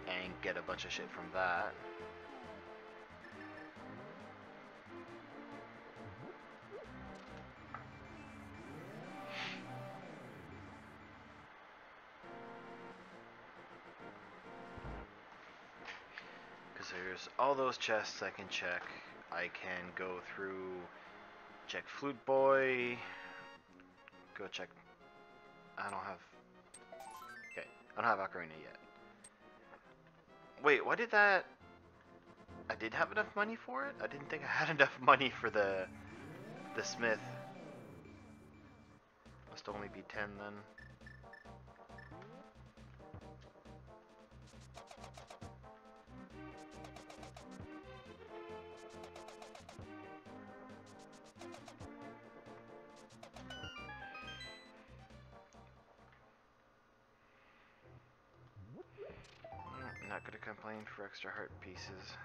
and get a bunch of shit from that. there's all those chests I can check. I can go through, check Flute Boy, go check, I don't have, okay, I don't have Ocarina yet. Wait, why did that, I did have enough money for it? I didn't think I had enough money for the smith. Must only be 10 then. Not gonna complain for extra heart pieces.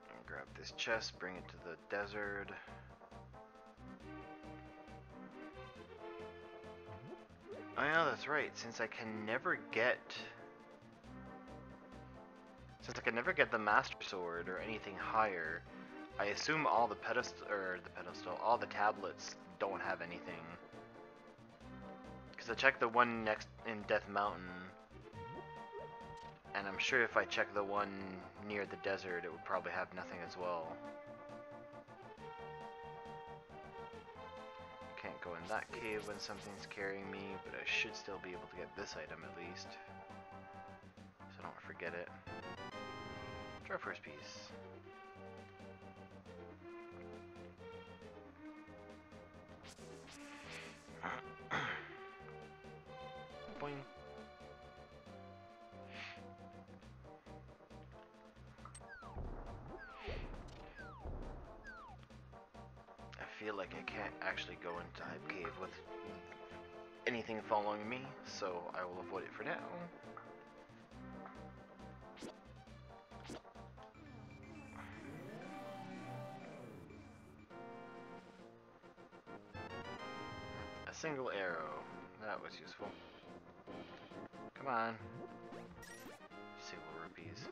And grab this chest, bring it to the desert. Oh yeah, that's right. Since I can never get the Master Sword or anything higher, I assume all the all the tablets don't have anything. Because I checked the one next in Death Mountain, and I'm sure if I check the one near the desert, it would probably have nothing as well. Can't go in that cave when something's carrying me, but I should still be able to get this item at least. So don't forget it. Draw first piece. Boing. I feel like I can't actually go into Hype Cave with anything following me, so I will avoid it for now. A single arrow. That was useful. Come on. Single rupees.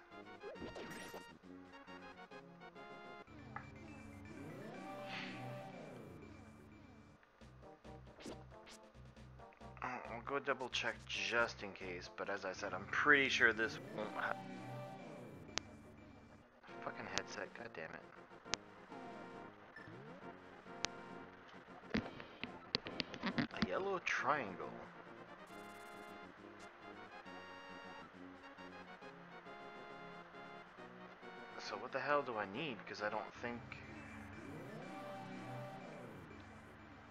I'll go double check just in case, but as I said, I'm pretty sure this won't have... Fucking headset, god damn it. A yellow triangle. So what the hell do I need? Because I don't think...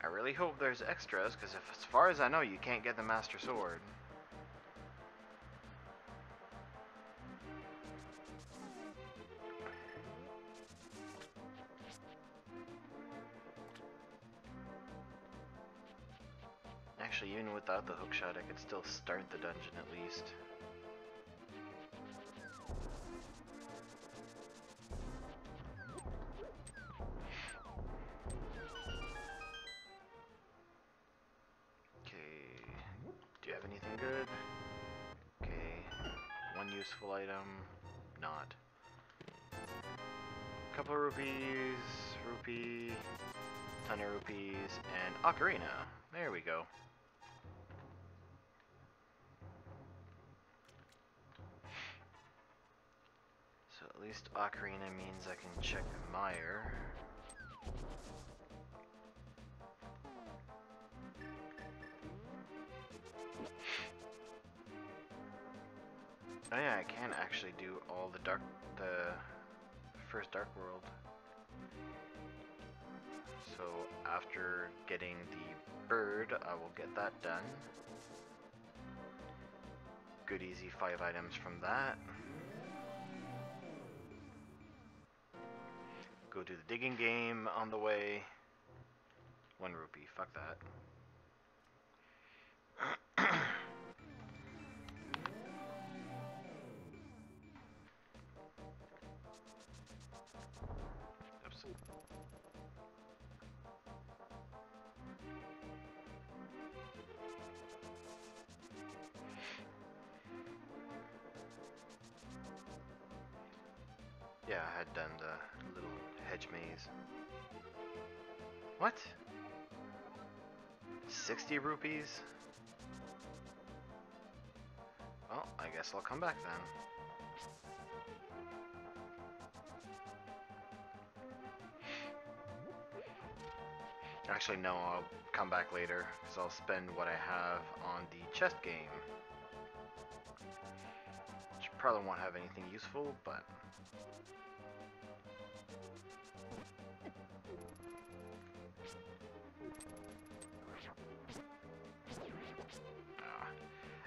I really hope there's extras, because as far as I know, you can't get the Master Sword. Actually, even without the hookshot, I could still start the dungeon at least. Okay, do you have anything good? Okay, one useful item, not. Couple of rupees, rupee, ton of rupees, and ocarina. There we go. So at least ocarina means I can check Mire. Oh yeah, I can actually do all the first Dark World. So after getting the bird, I will get that done. Good easy 5 items from that. Go do the digging game on the way. 1 rupee, fuck that. Oops. Yeah, I had done the little hedge maze. What? 60 rupees? Well, I guess I'll come back then. Actually, no, I'll come back later, because I'll spend what I have on the chest game. Which probably won't have anything useful, but...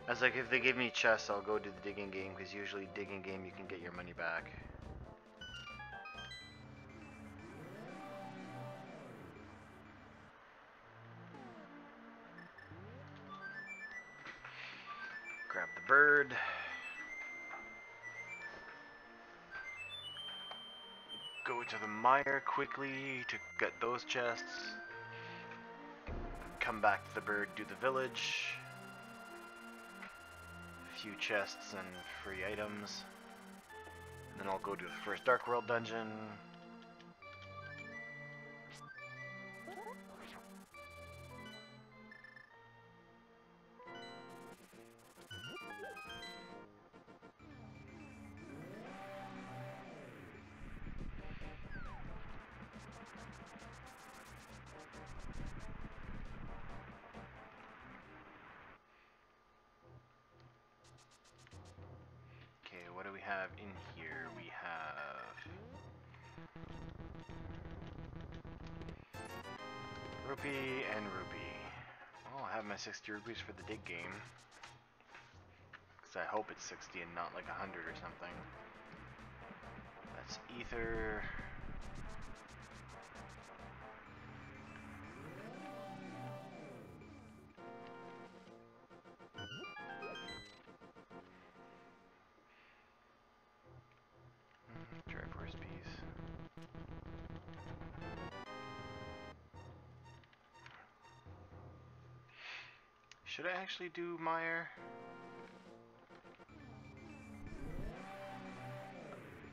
As like, if they give me chests, I'll go to the digging game, because usually digging game you can get your money back. Grab the bird. Go to the mire quickly to get those chests. Come back to the bird, do the village. A few chests and free items. And then I'll go to the first Dark World dungeon. Okay, what do we have in here? We have rupee and rupee. Well, I'll have my 60 rupees for the dig game. Because I hope it's 60 and not like 100 or something. That's ether. Triforce piece. Should I actually do Meyer?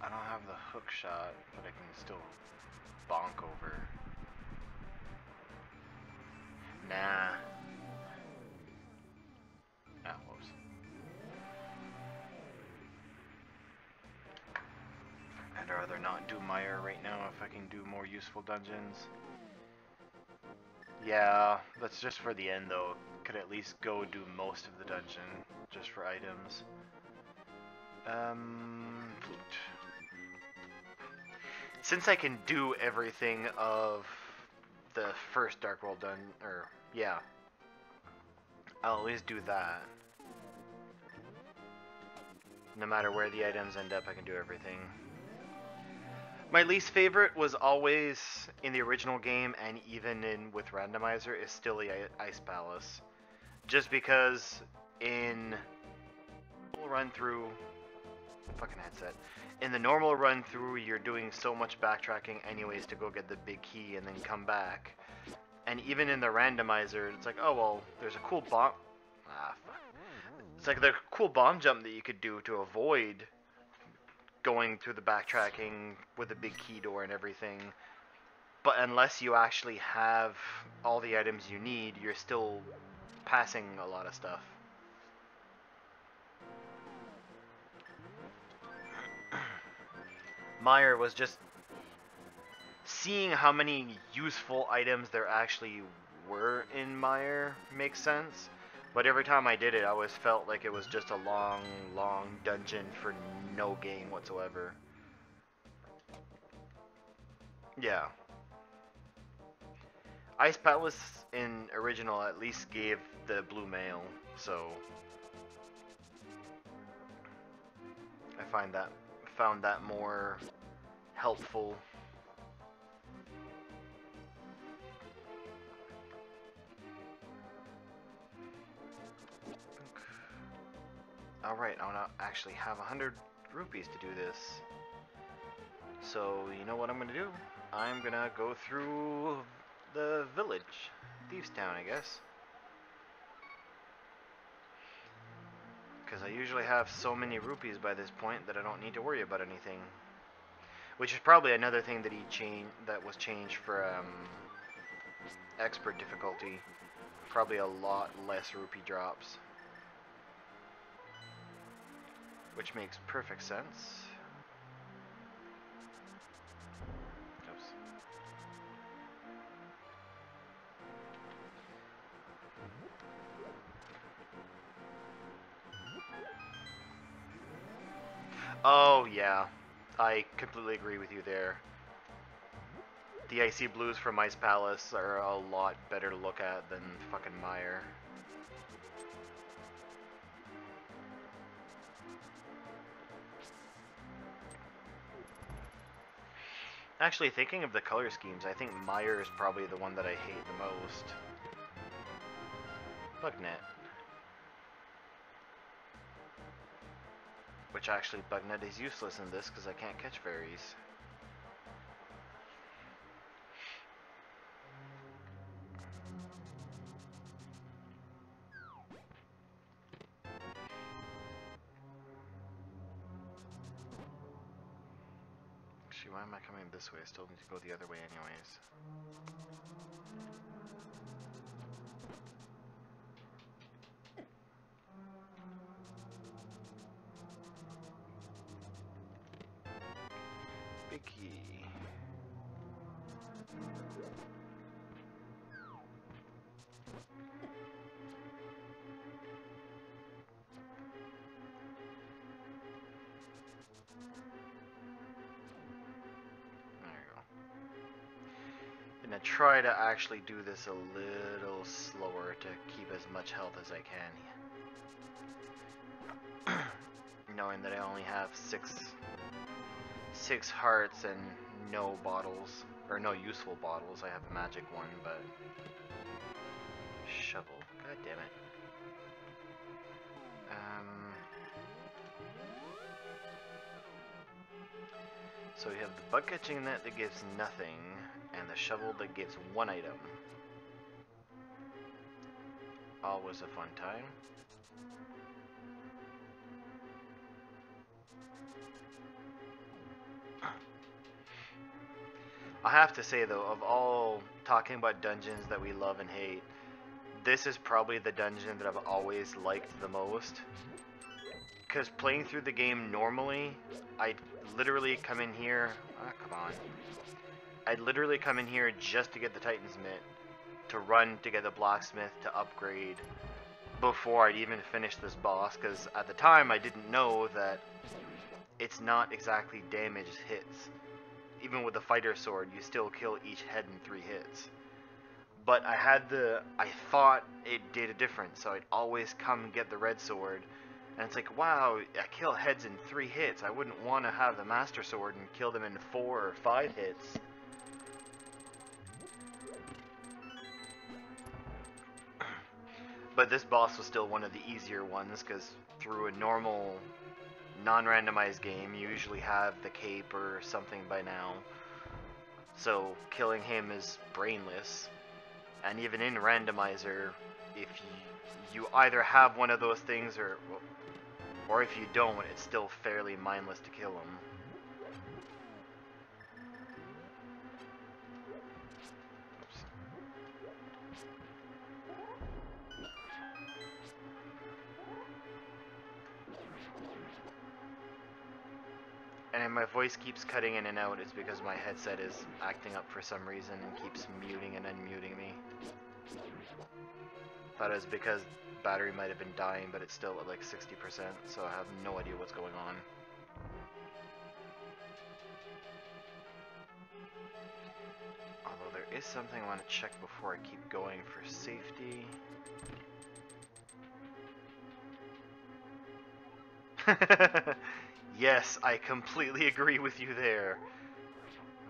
I don't have the hook shot, but I can still bonk over. Nah. Ah, whoops. I'd rather not do Meyer right now if I can do more useful dungeons. Yeah, that's just for the end though. Could at least go do most of the dungeon, just for items. Flute. Since I can do everything of the first Dark World dungeon, or, yeah. I'll always do that. No matter where the items end up, I can do everything. My least favorite was always, in the original game, and even in with randomizer, is still the Ice Palace. Just because in run through, fucking headset, in the normal run through, you're doing so much backtracking anyways to go get the big key and then come back. And even in the randomizer, it's like, oh well, there's a cool bomb. Ah, fuck. It's like the cool bomb jump that you could do to avoid going through the backtracking with the big key door and everything. But unless you actually have all the items you need, you're still passing a lot of stuff. Meyer was just seeing how many useful items there actually were in Meyer makes sense. But every time I did it, I always felt like it was just a long, long dungeon for no gain whatsoever. Yeah. Ice Palace in original at least gave the blue mail, so I found that more helpful. Alright, I wanna actually have 100 rupees to do this. So, you know what I'm gonna do? I'm gonna go through the village. Thieves Town, I guess. Because I usually have so many rupees by this point that I don't need to worry about anything. Which is probably another thing that that was changed for expert difficulty. Probably a lot less rupee drops. which makes perfect sense. Oops. Oh, yeah. I completely agree with you there. The icy blues from Ice Palace are a lot better to look at than fucking Mire. Actually, thinking of the color schemes, I think Mire is probably the one that I hate the most. Bugnet. Which actually, Bugnet is useless in this because I can't catch fairies. Actually, why am I coming this way? I still need to go the other way anyways. Big key. Gonna try to actually do this a little slower to keep as much health as I can. Knowing that I only have six hearts and no bottles, or no useful bottles. I have a magic one, but shovel. God damn it. So we have the bug catching net that gives nothing, and the shovel that gives one item. Always a fun time. I have to say though, of all talking about dungeons that we love and hate, this is probably the dungeon that I've always liked the most. Because playing through the game normally, I'd literally come in here, come on. I'd literally come in here just to get the Titan's Mitt, to run to get the blacksmith to upgrade before I'd even finish this boss, because at the time I didn't know that it's not exactly damaged hits. Even with the fighter sword, you still kill each head in 3 hits. But I thought it did a difference, so I'd always come and get the red sword. And it's like, wow, I kill heads in 3 hits. I wouldn't want to have the master sword and kill them in 4 or 5 hits. But this boss was still one of the easier ones, because through a normal, non-randomized game, you usually have the cape or something by now. So killing him is brainless. And even in randomizer, if you either have one of those things or if you don't, it's still fairly mindless to kill him. Oops. And if my voice keeps cutting in and out, it's because my headset is acting up for some reason and keeps muting and unmuting me. Thought it was because battery might have been dying, but it's still at like 60%, so I have no idea what's going on. Although there is something I want to check before I keep going for safety. Yes, I completely agree with you there.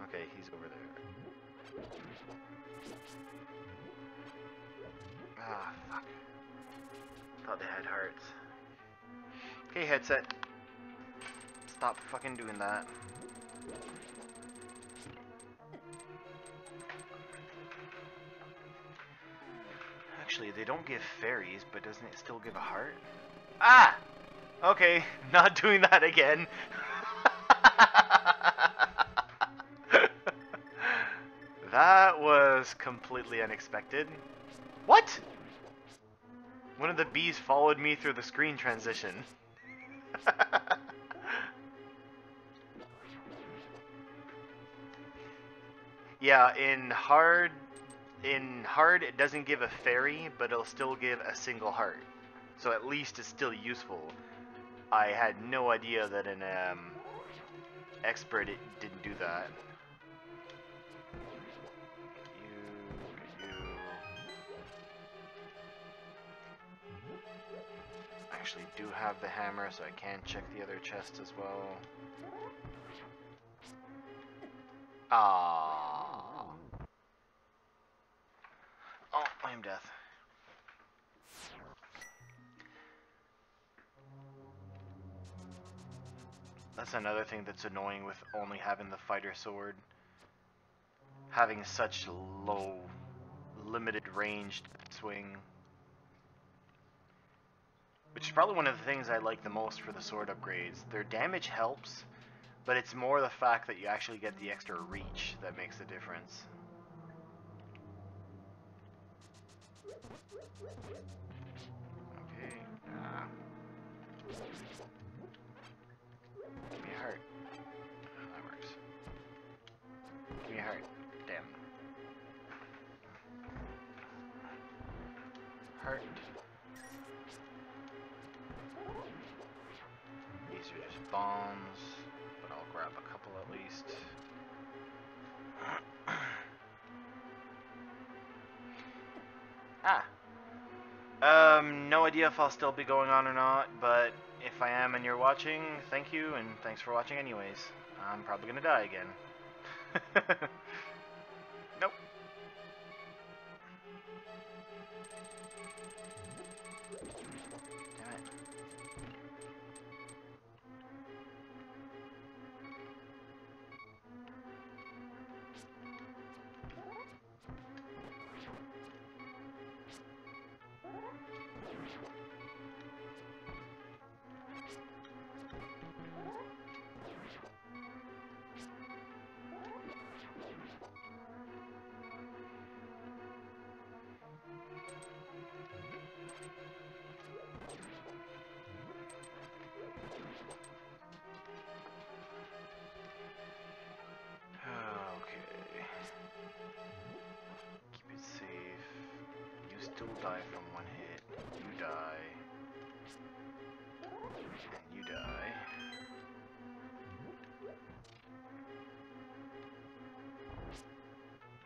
Okay, he's over there. Ah, fuck. Thought they had hearts. Okay, headset. Stop fucking doing that. Actually, they don't give fairies, but doesn't it still give a heart? Ah! Okay, not doing that again. That was completely unexpected. What? One of the bees followed me through the screen transition. Yeah, in hard it doesn't give a fairy, but it'll still give a single heart. So at least it's still useful. I had no idea that in expert it didn't do that. You. I actually do have the hammer, so I can check the other chest as well. Ah. Oh, I am death. That's another thing that's annoying with only having the fighter sword. Having such low, limited ranged swing. Which is probably one of the things I like the most for the sword upgrades. Their damage helps, but it's more the fact that you actually get the extra reach that makes the difference. Okay. Give me a heart. That works. Give me a heart. Damn. Heart. These are just bombs, but I'll grab a couple at least. No idea if I'll still be going on or not, but if I am and you're watching, thank you, and thanks for watching anyways. I'm probably gonna die again. Nope. Damn it. Okay. Keep it safe. You still die from one hit. You die. And you die.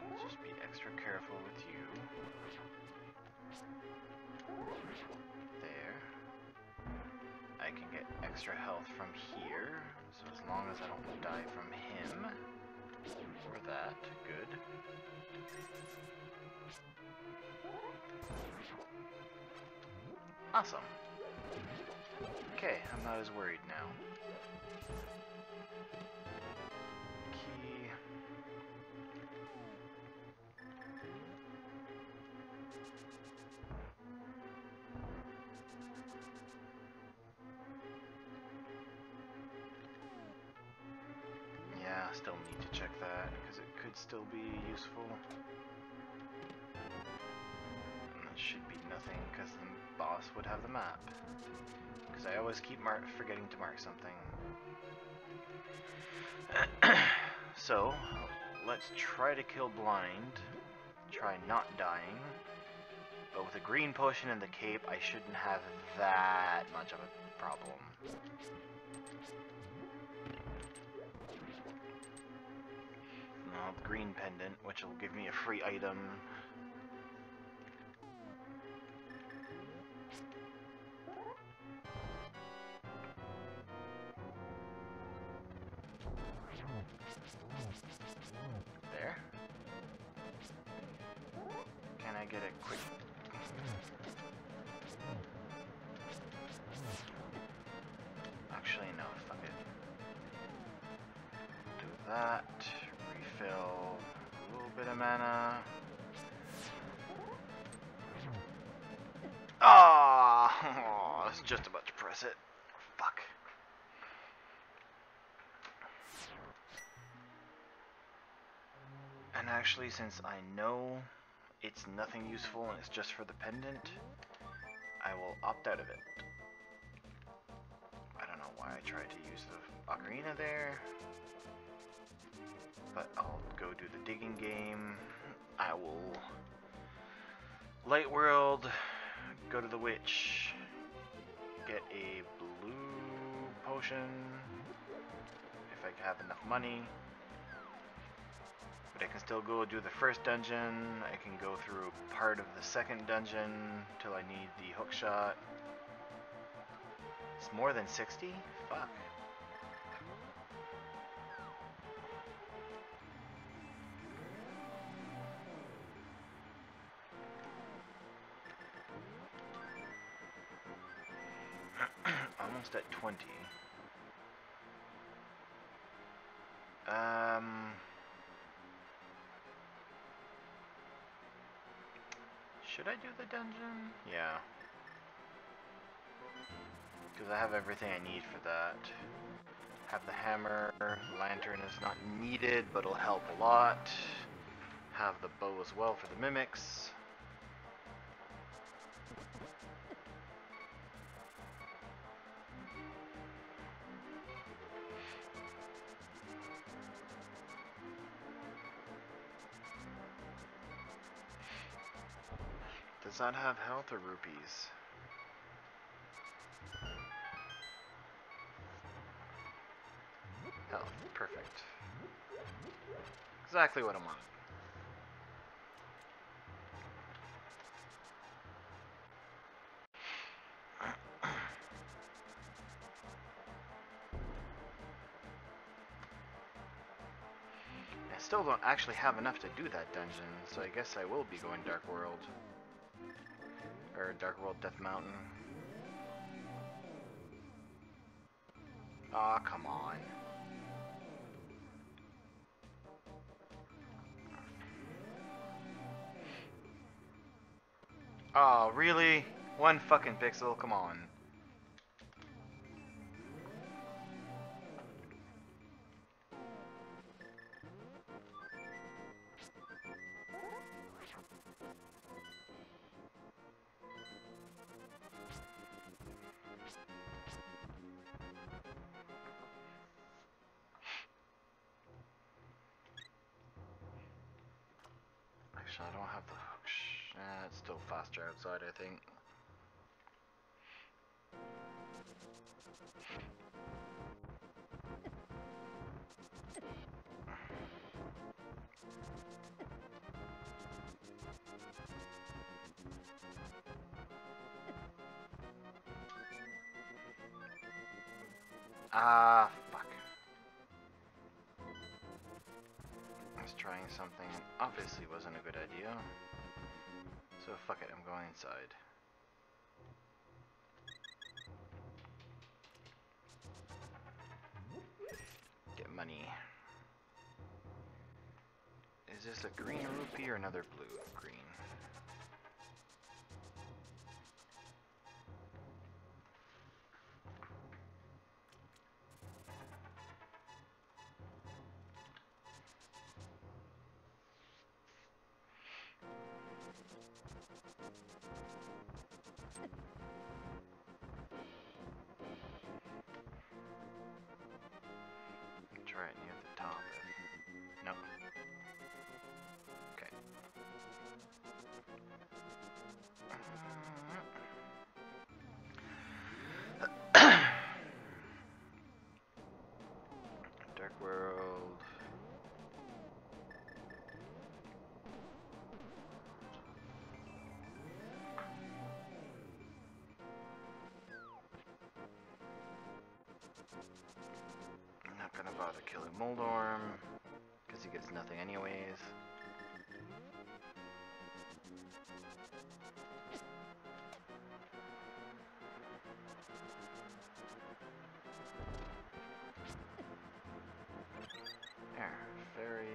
Let's just be extra careful with you. There. I can get extra health from here, so as long as I don't die from him, or that, good. Awesome. Okay, I'm not as worried now. Key. Yeah, still need to check that, because it could still be useful. And that should be nothing, because the boss would have the map. Because I always keep forgetting to mark something. So, let's try to kill blind. Try not dying. But with a green potion and the cape, I shouldn't have that much of a problem. Now, the green pendant, which will give me a free item. There. Can I get a quick... Actually, no, fuck it. Do that. Refill a little bit of mana. Ah! I was just about to press it. Fuck. And actually, since I know it's nothing useful and it's just for the pendant, I will opt out of it. I don't know why I tried to use the ocarina there. but I'll go do the digging game. I will light world, go to the witch, get a blue potion if I have enough money. But I can still go do the first dungeon. I can go through part of the second dungeon till I need the hook shot. It's more than 60? Fuck. Almost at 20. Should I do the dungeon? Yeah. Because I have everything I need for that. Have the hammer, lantern is not needed, but it'll help a lot. Have the bow as well for the mimics. Does that have health or rupees? Health, perfect. Exactly what I want. I still don't actually have enough to do that dungeon, so I guess I will be going Dark World. Or Dark World Death Mountain. Aw, come on. Oh, really? One fucking pixel? Come on. Actually, I don't have the hook. It's still faster outside, I think. Ah, fuck. I was trying something obviously wasn't a good idea. So fuck it, I'm going inside. Get money. Is this a green rupee or another blue? Green. Try it near the top. No. Okay. Dark World. I'm not gonna bother killing Moldorm, because he gets nothing anyways. There, fairy.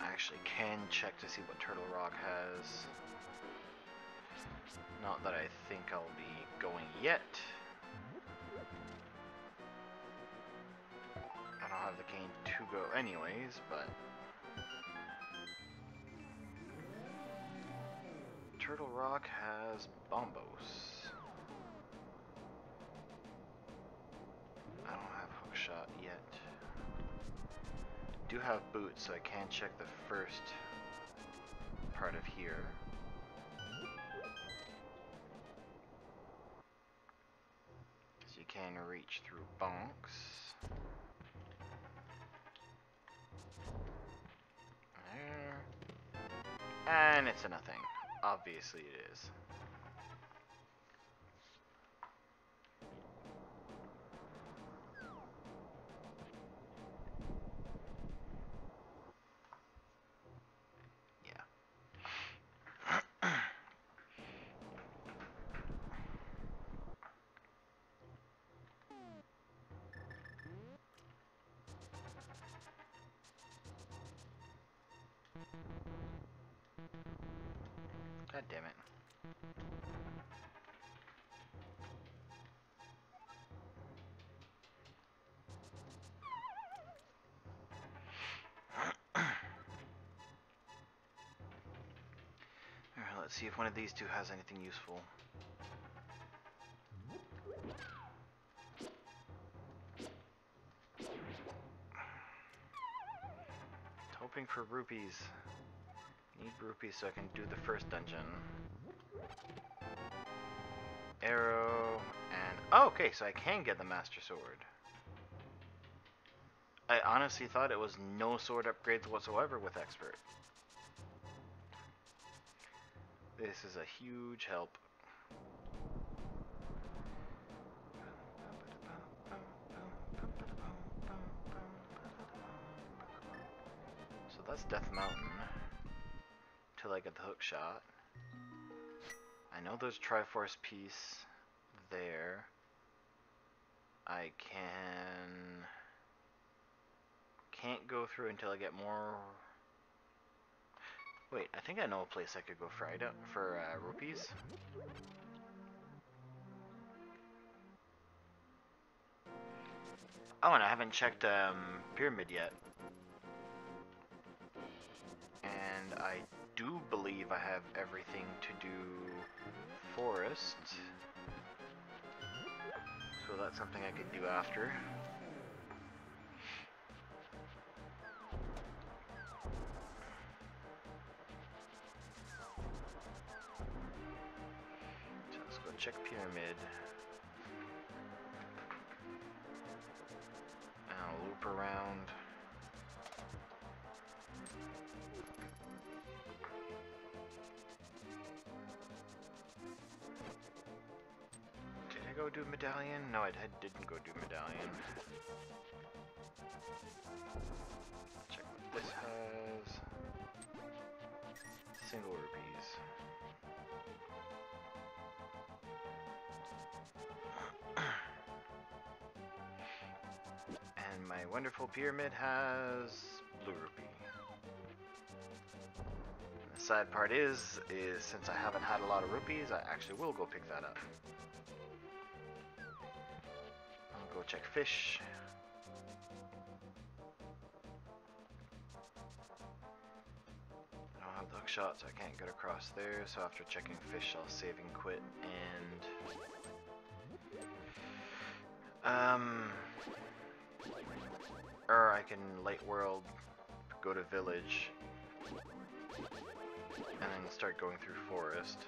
I actually can check to see what Turtle Rock has. Not that I think I'll be going yet. I don't have the cane to go anyways, but... Turtle Rock has Bombos. I don't have Hookshot yet. do have boots, so I can check the first part of here. So you can reach through bonks. There. And it's a nothing. Obviously it is. God damn it. Alright, let's see if one of these two has anything useful. Hoping for rupees. Need rupees so I can do the first dungeon. Arrow, and... oh, okay, so I can get the Master Sword. I honestly thought it was no sword upgrades whatsoever with Expert. This is a huge help. So that's Death Mountain. Till I get the hook shot. I know there's Triforce piece there. I can't go through until I get more. Wait, I think I know a place I could go for rupees. Oh, and I haven't checked Pyramid yet. And I do believe I have everything to do Forest. So that's something I could do after. So let's go check Pyramid. And I'll loop around. Did I go do Medallion? No, I didn't go do Medallion. Check what this has. Single rupees. And my wonderful pyramid has blue rupee. And the sad part is since I haven't had a lot of rupees, I actually will go pick that up. I'll go check fish. I don't have the hook shot, so I can't get across there. So after checking fish, I'll save and quit and or I can light world, go to village, and then start going through forest.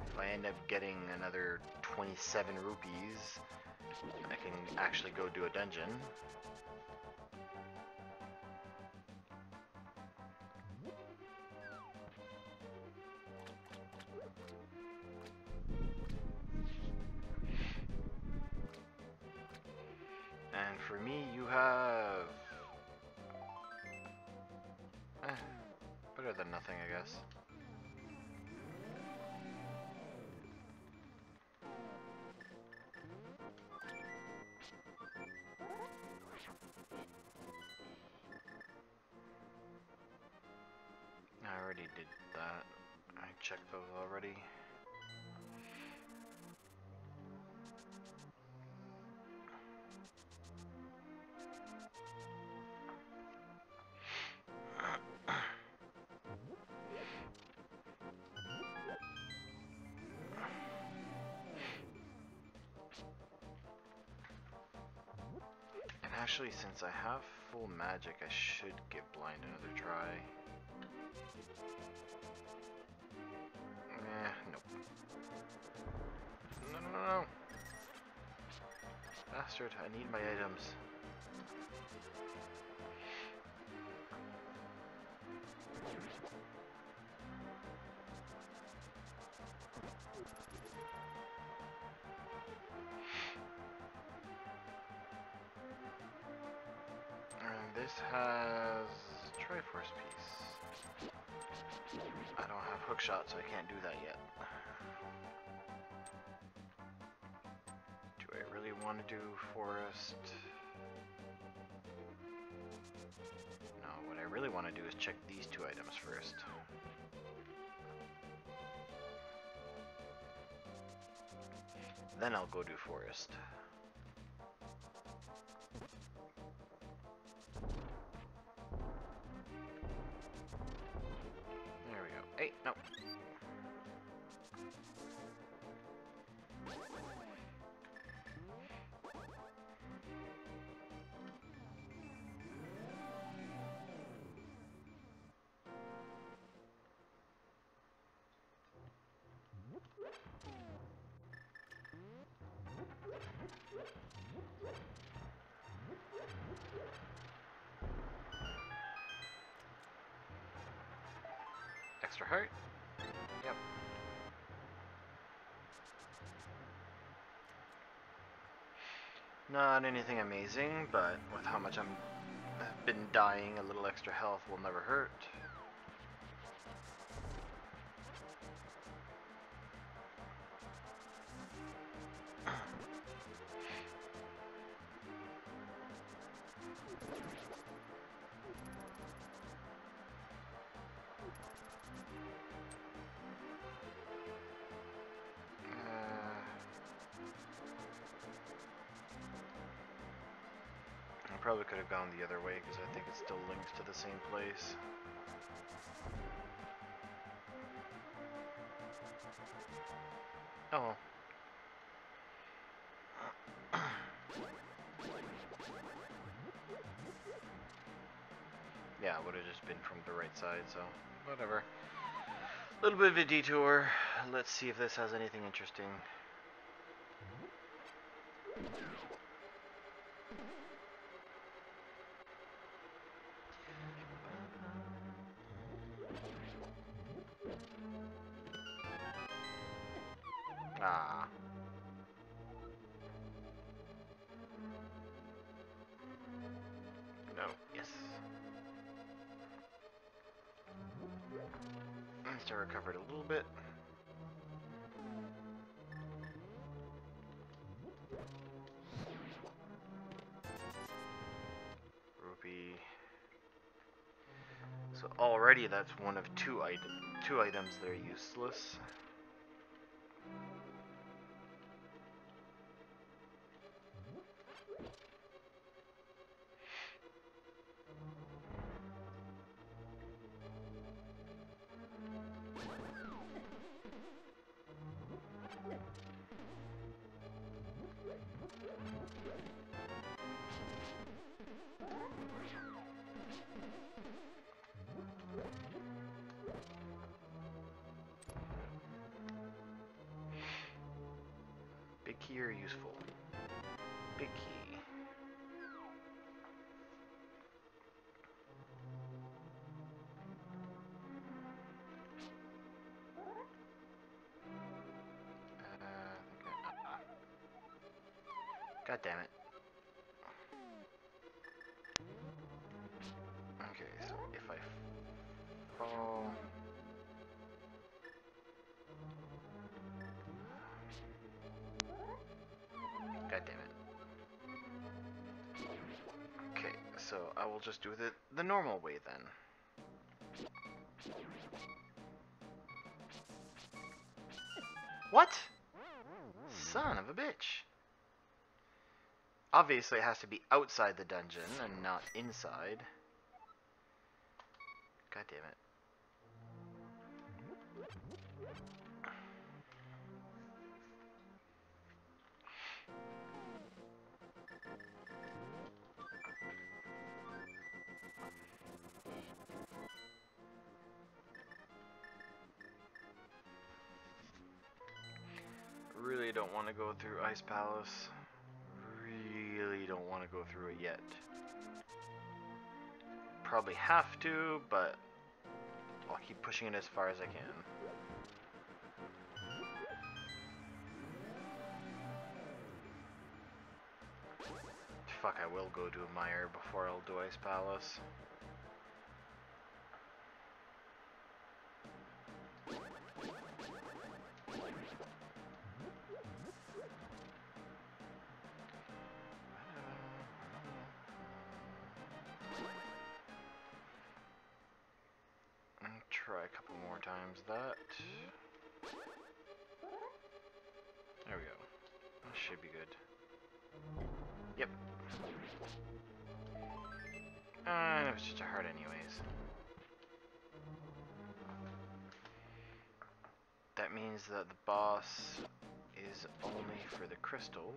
If I end up getting another 27 rupees, I can actually go do a dungeon. And for me, you have... better than nothing, I guess. I already did that. I checked those already. Actually, since I have full magic, I should give blind another try. Nope. No, no, no, no. Bastard, I need my items. And this has Triforce piece. I don't have hookshot, so I can't do that yet. Do I really want to do forest? No, what I really want to do is check these two items first. Then I'll go do forest. There we go. Hey, no. Extra heart? Yep. Not anything amazing, but with how much I've been dying, a little extra health will never hurt. I probably could have gone the other way because I think it still links to the same place. Oh. Yeah, it would have just been from the right side, so whatever. A little bit of a detour. Let's see if this has anything interesting. Ah. No. Yes. Still recovered a little bit. Rupee. So already that's one of two items that are useless. Big key or useful? Big key. God damn it. Okay, so if I fall... God damn it. Okay, so I will just do the normal way then. What? Son of a bitch. Obviously it has to be outside the dungeon and not inside. God damn it. really don't want to go through Ice Palace. Really don't want to go through it yet. Probably have to, but I'll keep pushing it as far as I can. Fuck, I will go do Mire before I'll do Ice Palace. Try a couple more times that. There we go. That should be good. Yep. And it was just a heart anyways. That means that the boss is only for the crystal.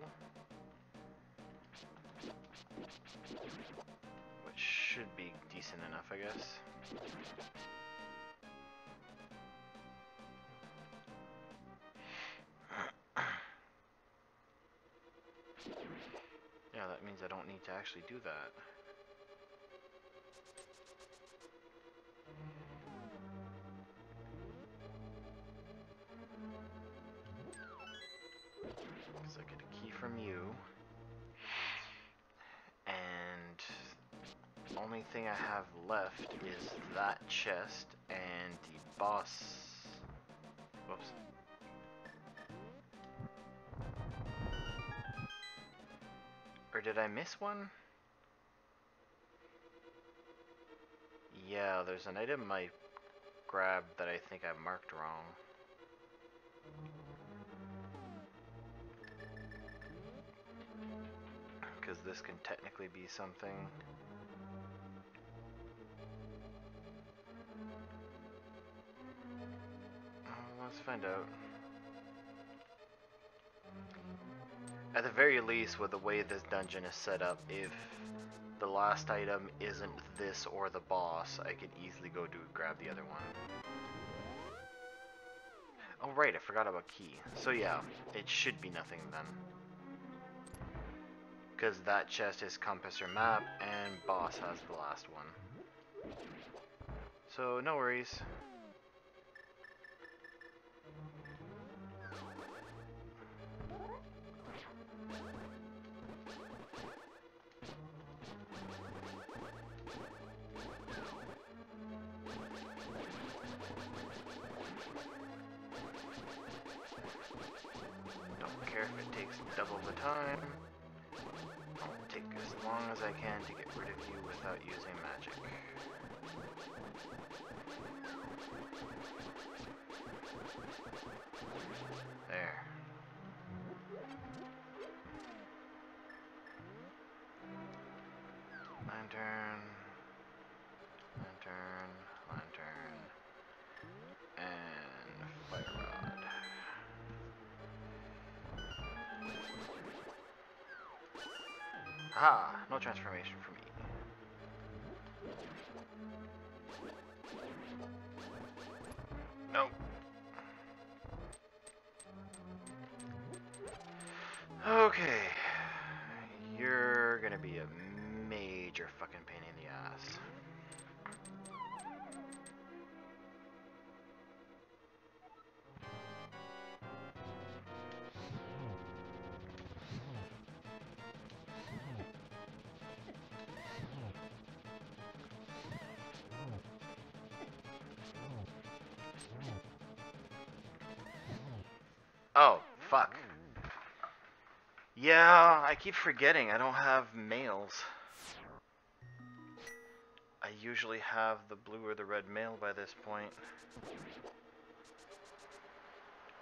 Which should be decent enough, I guess. Yeah, that means I don't need to actually do that. So I get a key from you. And the only thing I have left is that chest and the boss. Whoops. Or did I miss one? Yeah, there's an item I grabbed that I think I marked wrong. Because this can technically be something. Let's find out. At the very least, with the way this dungeon is set up, if the last item isn't this or the boss, I can easily go grab the other one. Oh right, I forgot about key. So yeah, it should be nothing then. Because that chest is compass or map, and boss has the last one. So no worries. Don't care if it takes double the time. I'll take as long as I can to get rid of you without using magic. There. Lantern, lantern, lantern, and fire rod. Ah, no transformation for me. Nope. Okay. You're gonna be a major fucking pain in the ass. Oh, fuck. Yeah, I keep forgetting I don't have mails. I usually have the blue or the red mail by this point.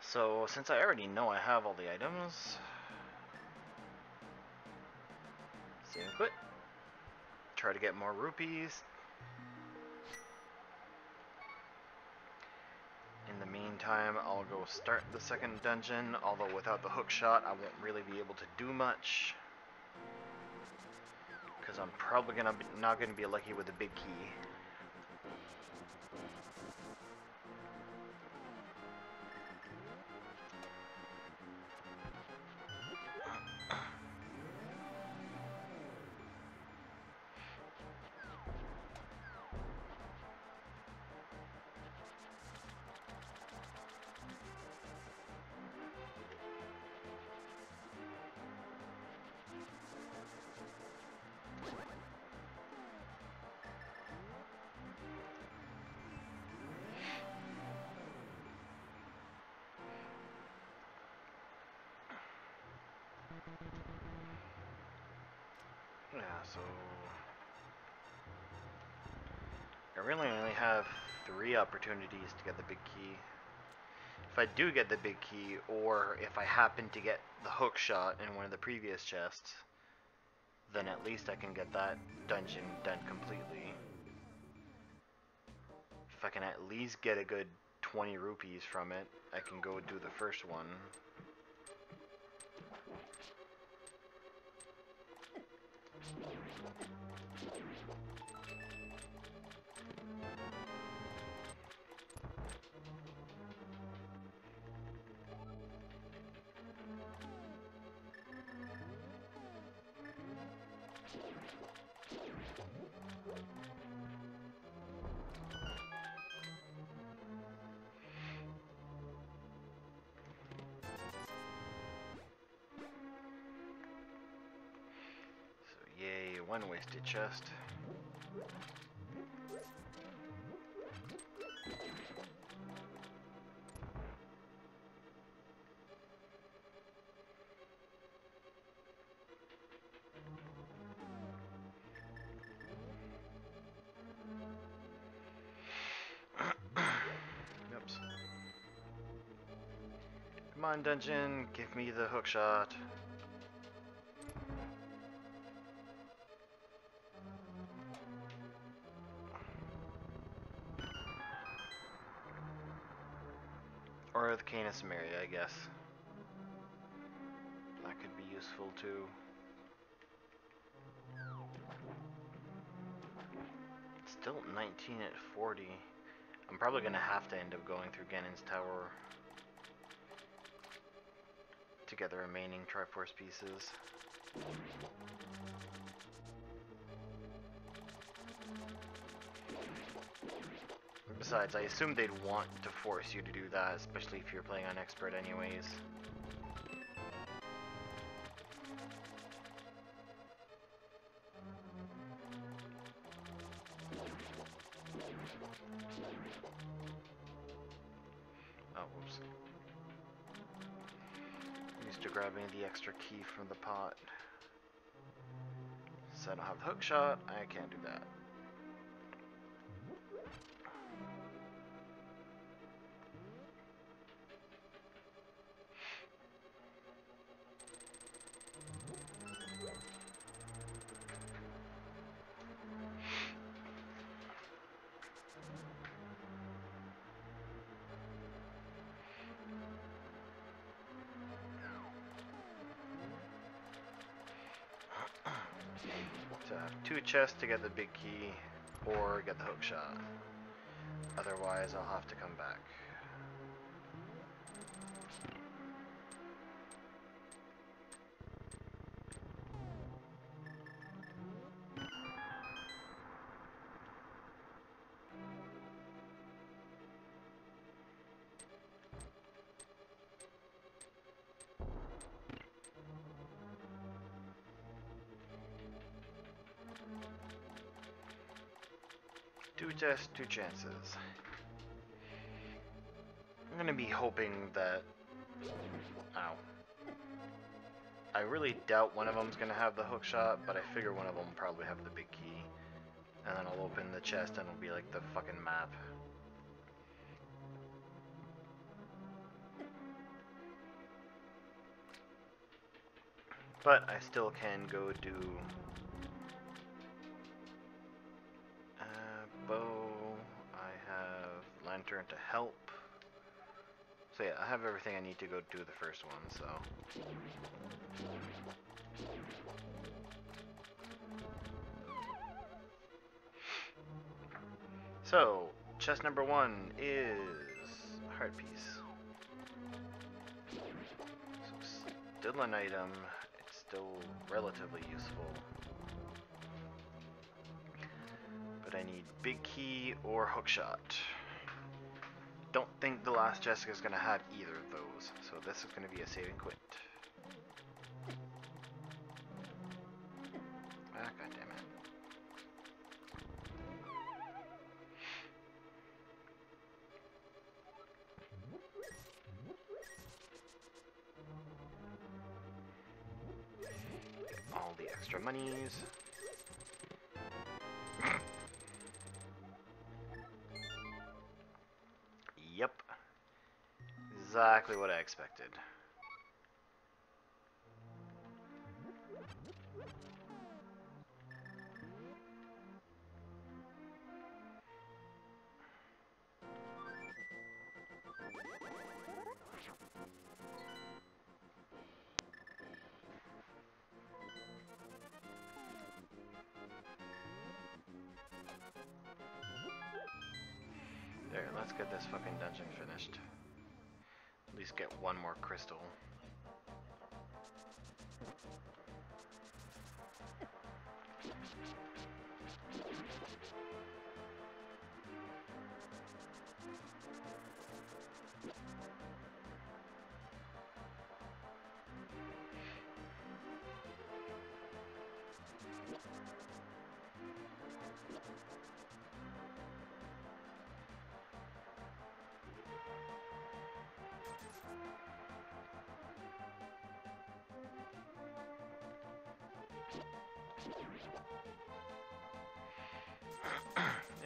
So, since I already know I have all the items, same quit. Try to get more rupees. In the meantime, I'll go start the second dungeon, although without the hook shot I won't really be able to do much. Because I'm probably not gonna be lucky with the big key. Yeah, so I really only have 3 opportunities to get the big key. If I do get the big key, or if I happen to get the hook shot in one of the previous chests, then at least I can get that dungeon done completely. If I can at least get a good 20 rupees from it, I can go do the first one. Yay, one wasted chest. Oops. Come on, dungeon, give me the hook shot. Or the Canis Mary, I guess. That could be useful too. Still 19 at 40. I'm probably gonna have to end up going through Ganon's Tower to get the remaining Triforce pieces. Besides, I assume they'd want to force you to do that, especially if you're playing on Expert anyways. Oh, whoops. I'm used to grabbing the extra key from the pot. Since I don't have the hook shot, I can't do that. So I have 2 chests to get the big key, or get the hook shot. Otherwise, I'll have to come back. Two tests, 2 chances. I'm gonna be hoping that... Ow. I really doubt one of them's gonna have the hook shot, but I figure one of them will probably have the big key. And then I'll open the chest and it'll be like the fucking map. But I still can go do... bow, I have lantern to help. So yeah, I have everything I need to go do the first one, so... So, chest number 1 is heart piece. So still an item, it's still relatively useful. But I need big key or hookshot. Don't think the last chest is gonna have either of those, so this is gonna be a save and quit. Ah, goddammit. the extra monies. Yep. Exactly what I expected. There, let's get this fucking dungeon finished. At least get one more crystal.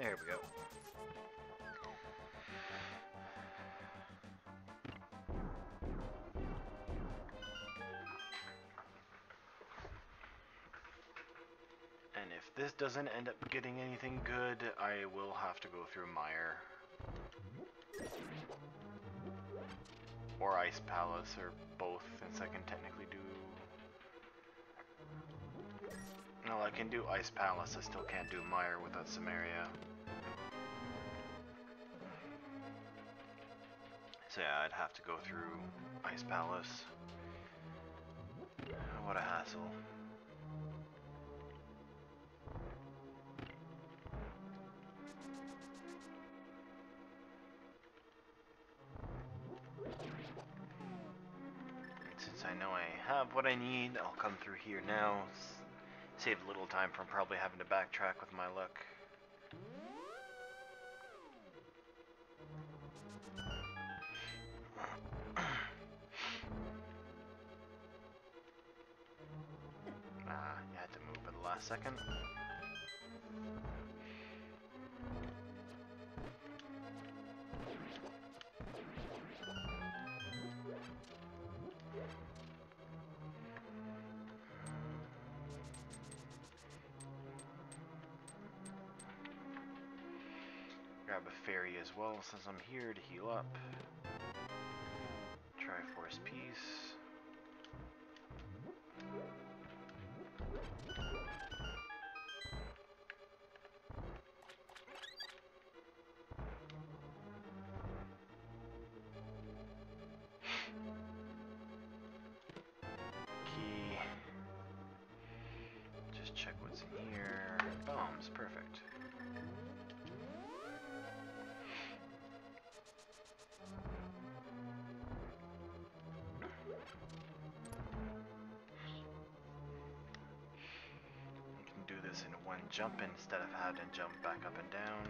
There we go. And if this doesn't end up getting anything good, I will have to go through Mire. Or Ice Palace, or both, since I can technically do... No, I can do Ice Palace, I still can't do Mire without Samaria. So yeah, I'd have to go through Ice Palace. What a hassle. Since I know I have what I need, I'll come through here now. Save a little time from probably having to backtrack with my luck. You had to move at the last second. Grab a fairy as well since I'm here to heal up. Triforce piece. Key. Just check what's in here. Bombs, perfect. Do this in one jump instead of having to jump back up and down.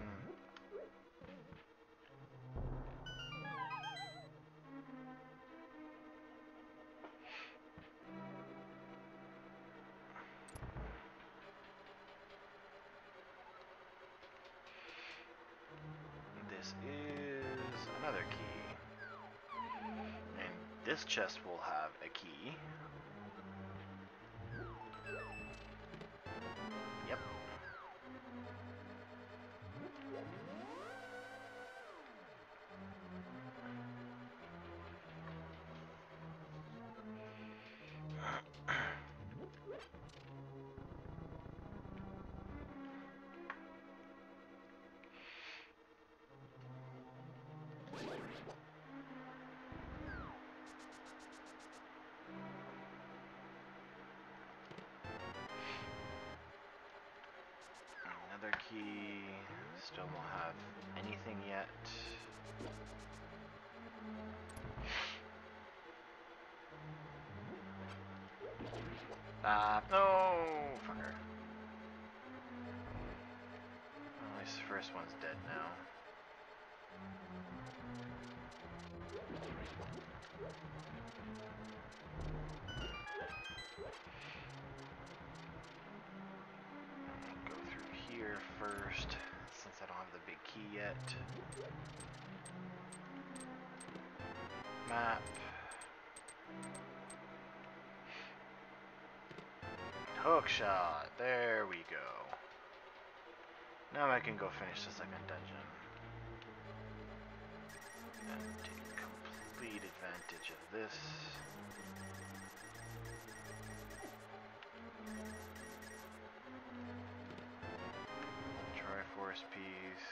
This is another key. And this chest will have a key. Yep. Another key. Still don't have anything yet. No, fucker. Well, this first one's dead now. first, since I don't have the big key yet. Map. Hook shot. There we go. Now I can go finish the second dungeon. And take complete advantage of this. Triforce piece.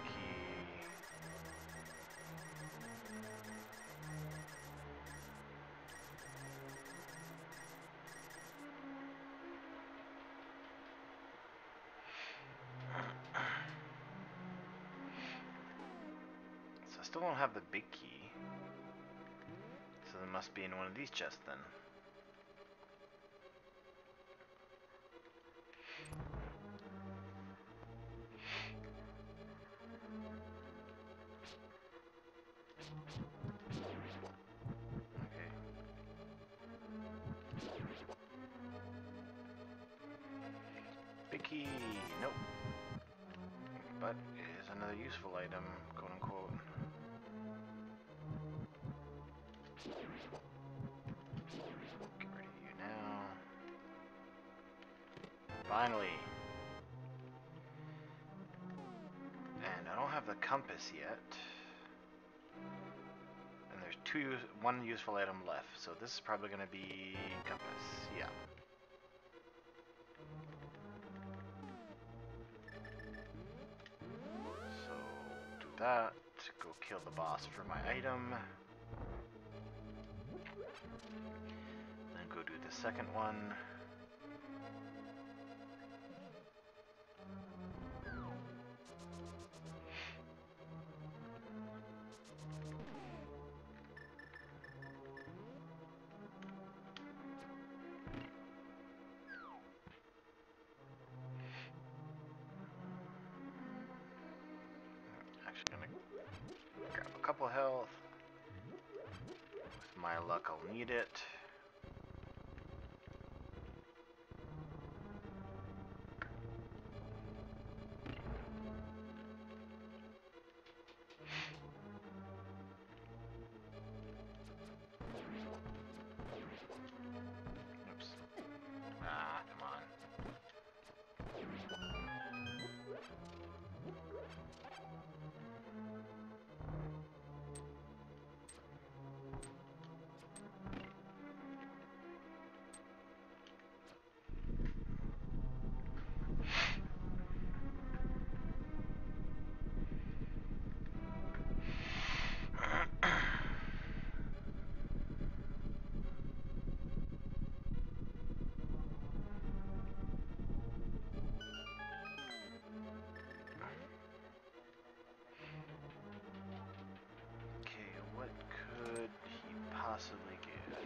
Key. So I still don't have the big key. So it must be in one of these chests then. Okay. Big key. Nope. But it is another useful item, quote unquote. Get rid of you now. Finally. And I don't have the compass yet. And there's one useful item left, so this is probably going to be compass. Yeah. So do that. Go kill the boss for my item. Then go do the second one. Actually gonna grab a couple health. With my luck, I'll need it. Oops. Ah, come on. What could he possibly give?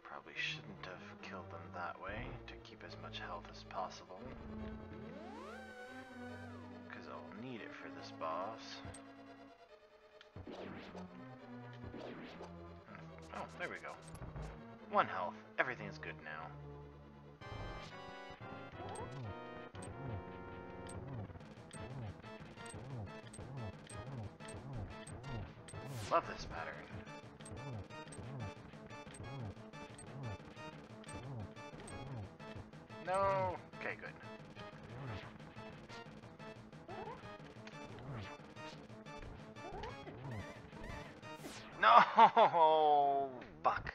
Probably shouldn't have killed them that way to keep as much health as possible. Because I'll need it for this boss. Oh, there we go. 1 health. Everything's good now. Love this pattern. No. Okay, good. No! Fuck.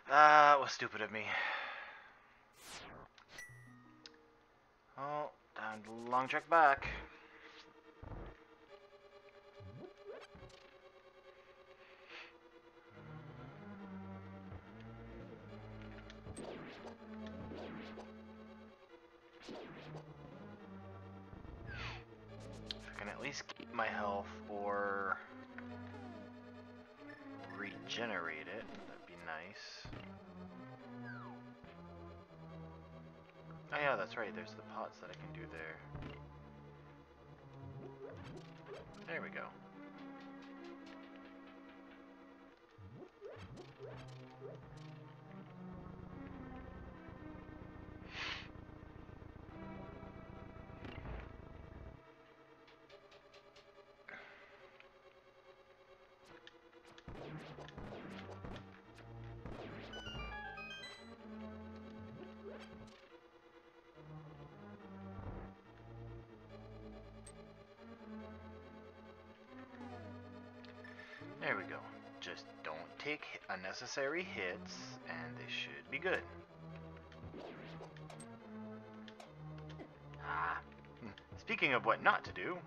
That was stupid of me. Oh, down the long trek back. least keep my health or regenerate it. That'd be nice. Oh yeah, that's right, there's the pots that I can do there. There we go. There we go. Just don't take unnecessary hits, and they should be good. Ah. Speaking of what not to do,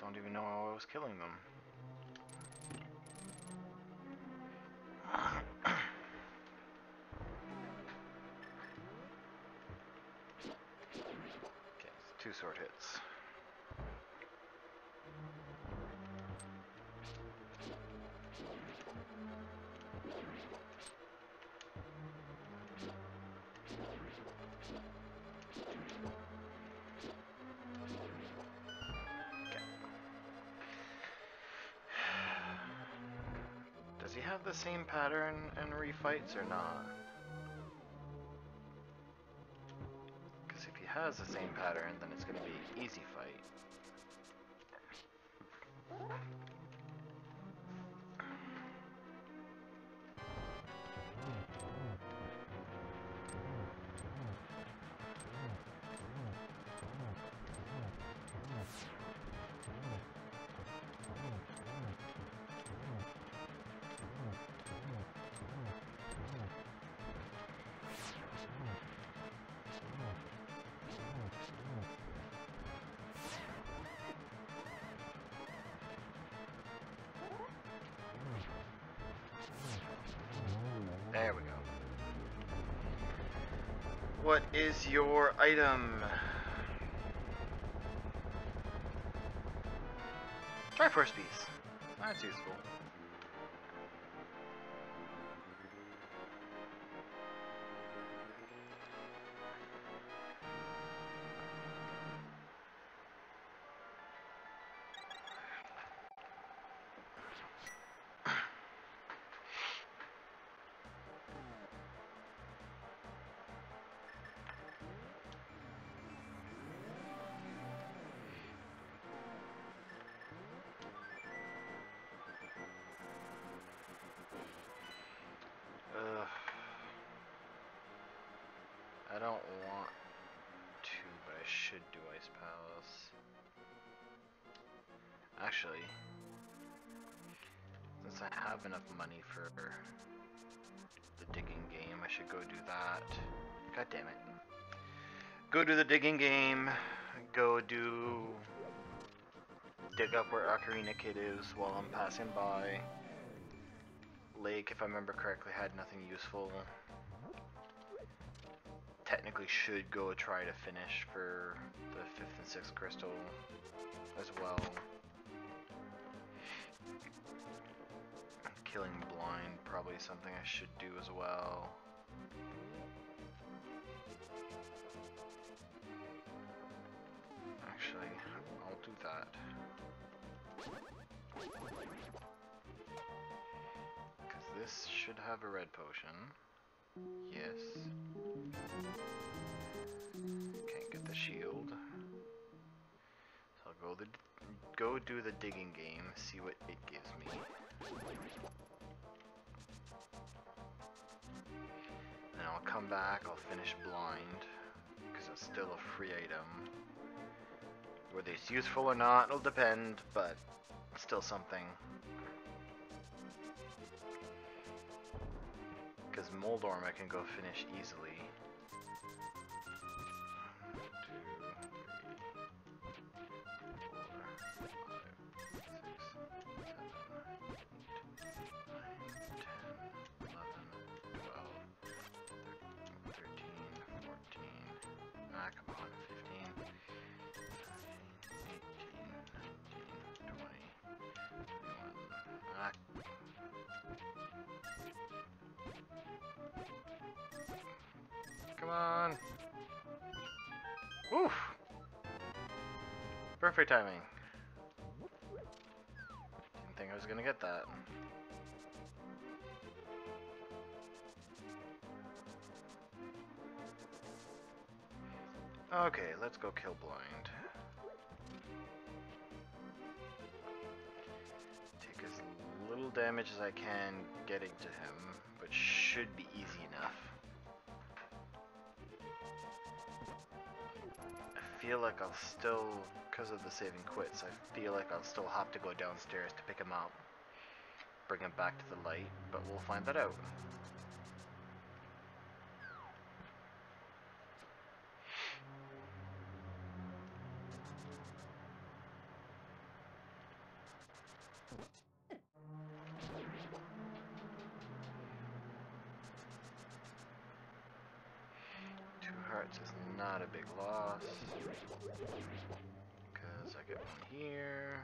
don't even know how I was killing them. Okay, it's 2 sword hits. Does he have the same pattern in refights or not? Because if he has the same pattern, then it's going to be an easy fight. There we go. What is your item? Triforce piece. That's useful. I don't want to, but I should do Ice Palace. Actually, since I have enough money for the digging game, I should go do that. God damn it. Go do the digging game, go dig up where Ocarina Kid is while I'm passing by. Lake, if I remember correctly, had nothing useful. Technically should go try to finish for the 5th and 6th crystal as well. Killing blind, probably something I should do as well. Actually, I'll do that. Because this should have a red potion. Yes. Can't get the shield. So I'll go do the digging game, see what it gives me. And I'll come back, I'll finish blind, because it's still a free item. Whether it's useful or not, it'll depend, but still something. Because Moldorm I can go finish easily. 1, 2, 3, 4, 5, 6, 7, 8, 9, 10, 11, 12, 13, 14. Ah, come on, 15. Ah. Come on. Oof. Perfect timing. Didn't think I was gonna get that. Okay, let's go kill blind. Take as little damage as I can getting to him, but should be easy enough. I feel like I'll still, because of the saving quits, I feel like I'll still have to go downstairs to pick him up, bring him back to the light, but we'll find that out. Hearts is not a big loss, because I get one here.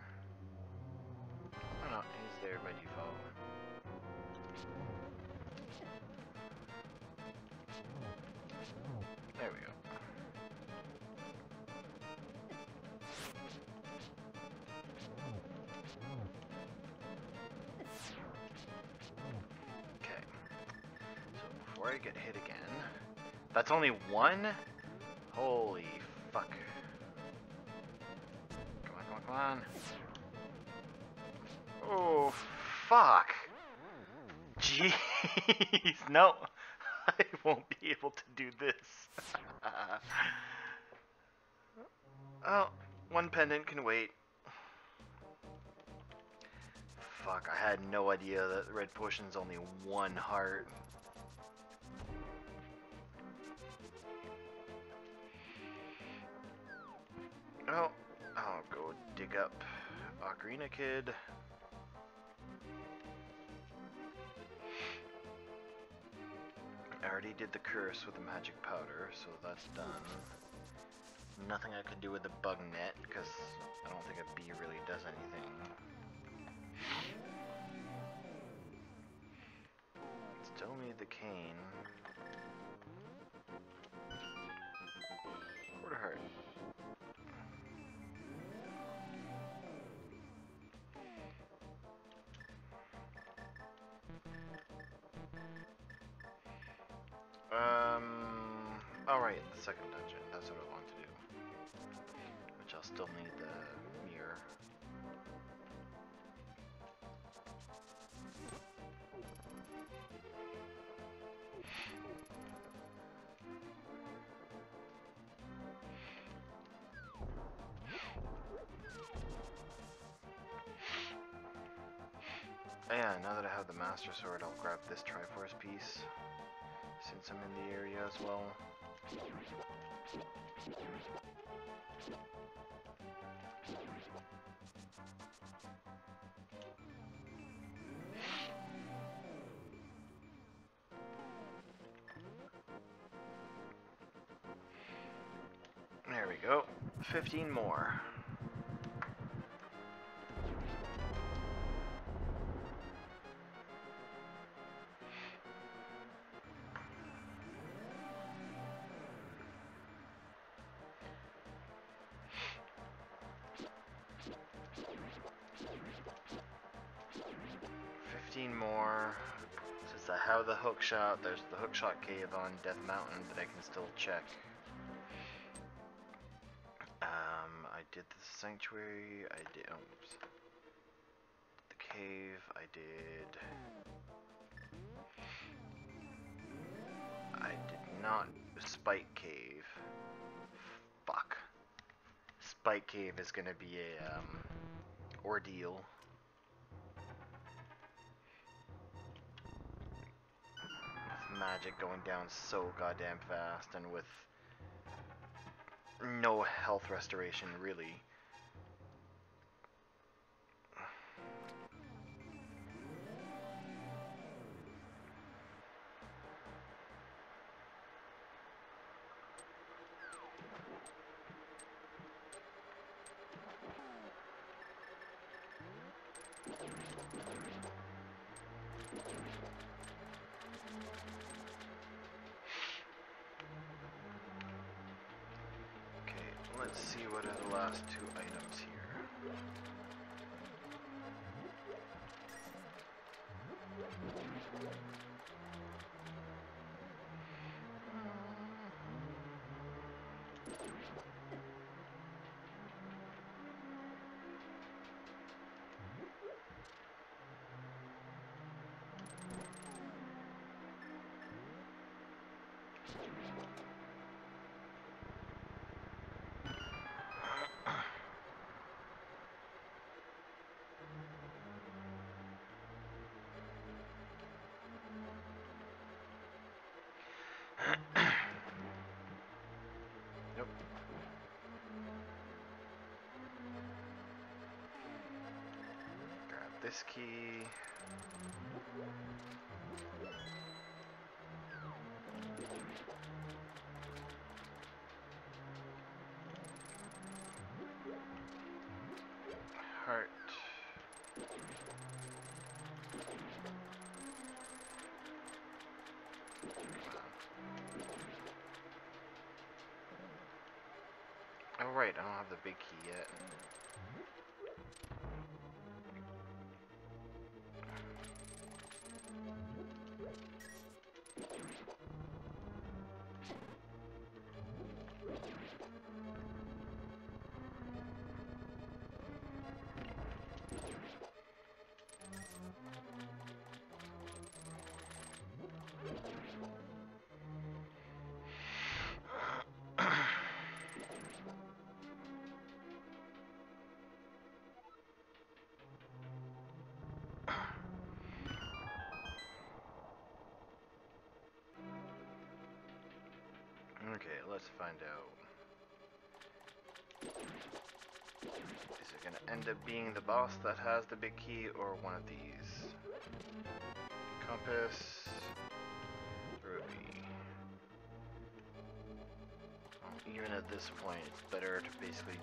Oh no, he's there by default. There we go. Okay, so before I get hit again, that's only one? Holy fuck. Come on, come on, come on. Oh, fuck. Jeez. No, I won't be able to do this. Oh, one pendant can wait. Fuck, I had no idea that red potion's only one heart. Oh, I'll go dig up Ocarina Kid. I already did the curse with the magic powder, so that's done. Nothing I can do with the bug net, because I don't think a bee really does anything. Still need the cane. Quarter heart. Alright, the second dungeon. That's what I want to do. Which I'll still need the mirror. Yeah, now that I have the Master Sword, I'll grab this Triforce piece, since I'm in the area as well. There we go. 15 more. More. Since I have the hookshot, there's the hookshot cave on Death Mountain that I can still check. I did the sanctuary, I did the cave, I did not Spike Cave. Fuck. Spike Cave is gonna be a ordeal. Magic going down so goddamn fast, and with no health restoration really. let's see what are the last two items here. Nope. Grab this key. Heart. Oh right, I don't have the big key yet. Okay, let's find out. Is it gonna end up being the boss that has the big key or one of these? Compass. Ruby. Well, even at this point, it's better to basically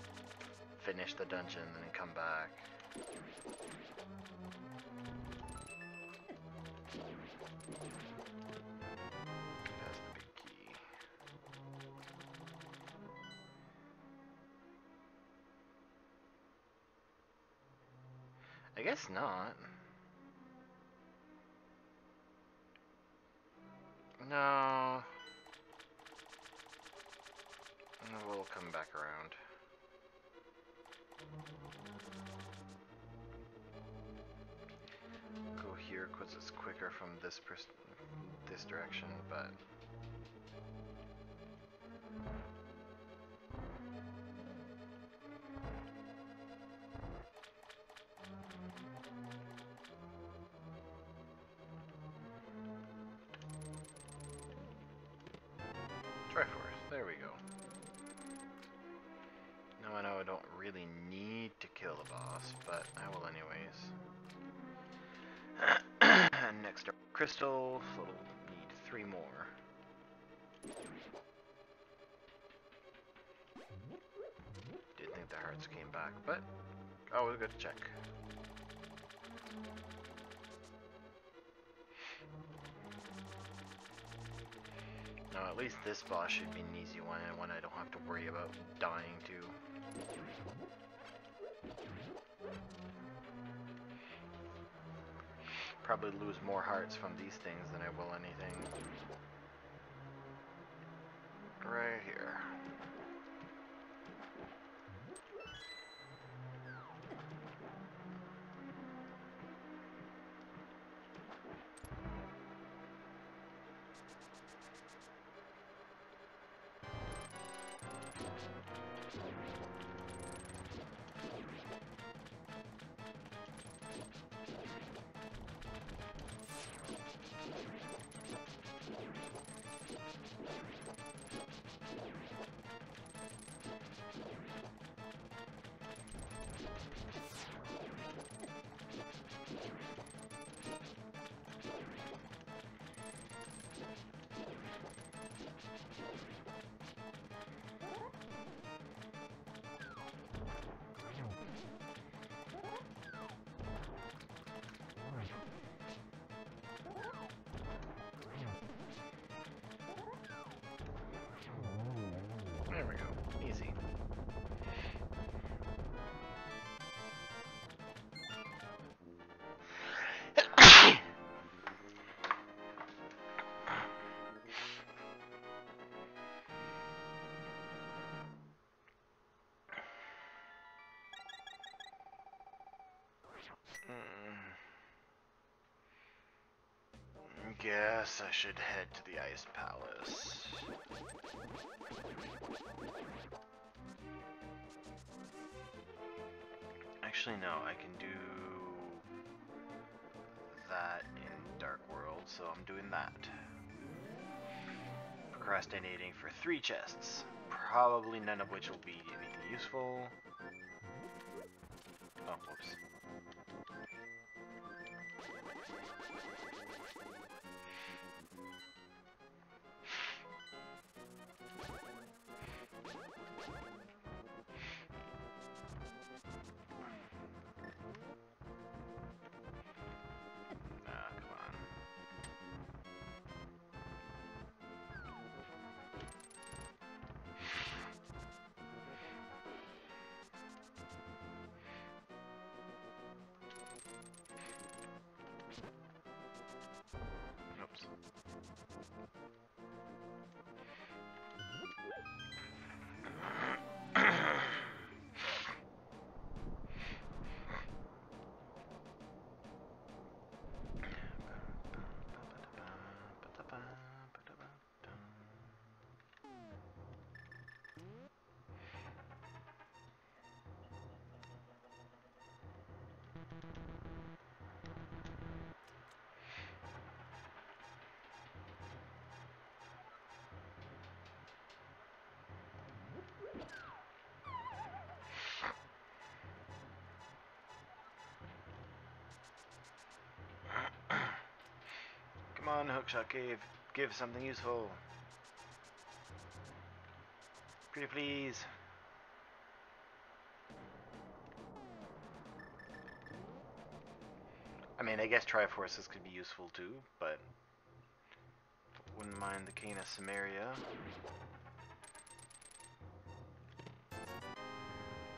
finish the dungeon and then come back. That's the big key. I guess not. No. We'll come back around. Go here because it's quicker from this direction, but Triforce, there we go. Now I know I don't really need to kill the boss, but I will anyways. And next up, crystal, so we'll need 3 more. Didn't think the hearts came back, but always good to check. Now at least this boss should be an easy one, and one I don't have to worry about dying to. Probably lose more hearts from these things than I will anything. Right here. There we go. Easy. guess I should head to the Ice Palace. Actually, no, I can do that in Dark World, so I'm doing that. Procrastinating for 3 chests, probably none of which will be anything useful. Oh, whoops. Come on. Oops. Come on, Hookshot Cave, give something useful. Pretty please. I mean, I guess Triforces could be useful too, but wouldn't mind the Cane of Samaria.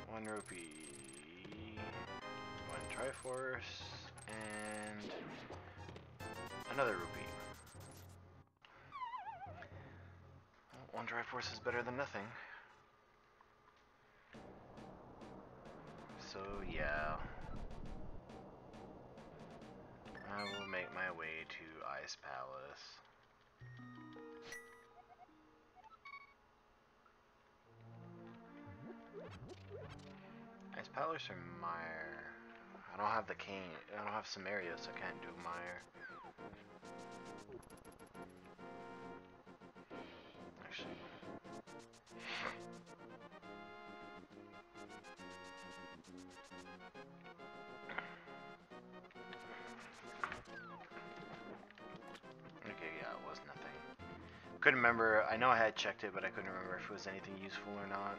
1 rupee, 1 Triforce, and another rupee. Well, 1 Triforce is better than nothing. So yeah, I will make my way to Ice Palace. Ice Palace or Mire? I don't have the cane. I don't have Samaria, so I can't do Mire. Actually. Okay, yeah, it was nothing. Couldn't remember. I know I had checked it, but I couldn't remember if it was anything useful or not.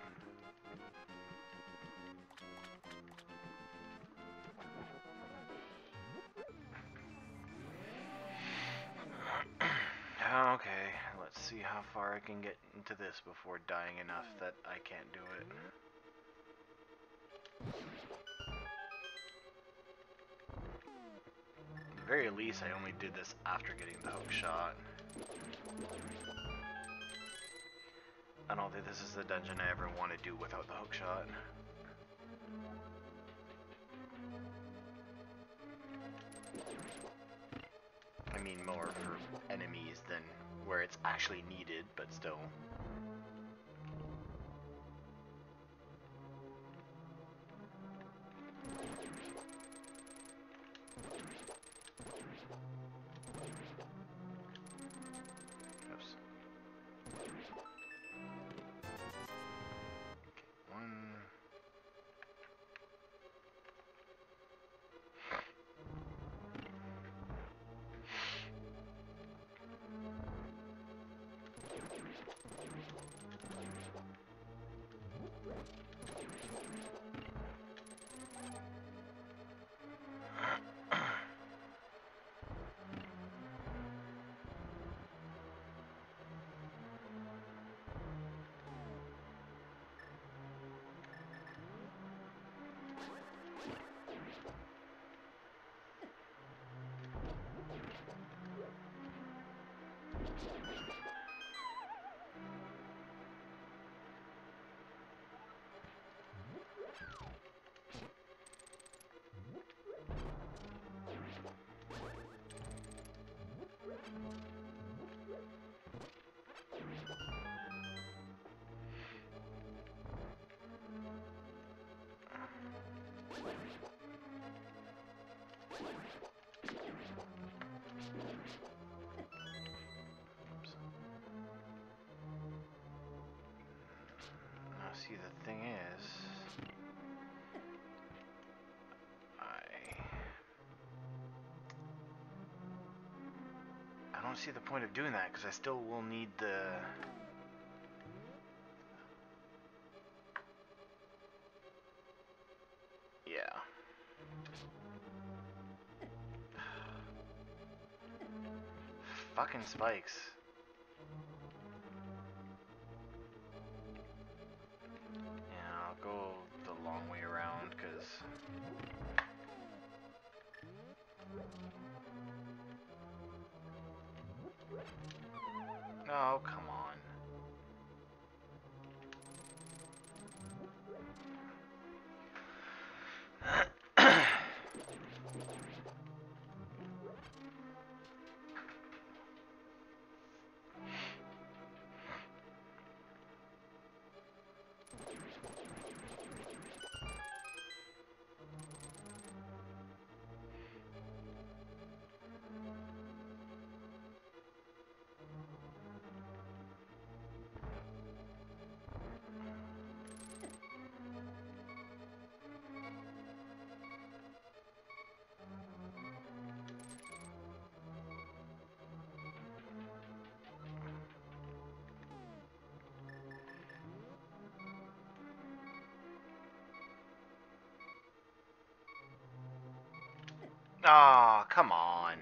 Okay, let's see how far I can get into this before dying enough that I can't do it. At the very least, I only did this after getting the hook shot. I don't think this is the dungeon I ever want to do without the hook shot. I mean more for enemies than where it's actually needed, but still. Oops. Okay, 1. Now, see, the thing is, I don't see the point of doing that because I still will need the. Yeah. Fucking spikes. Yeah, I'll go the long way around because. Oh, come on. Oh, come on.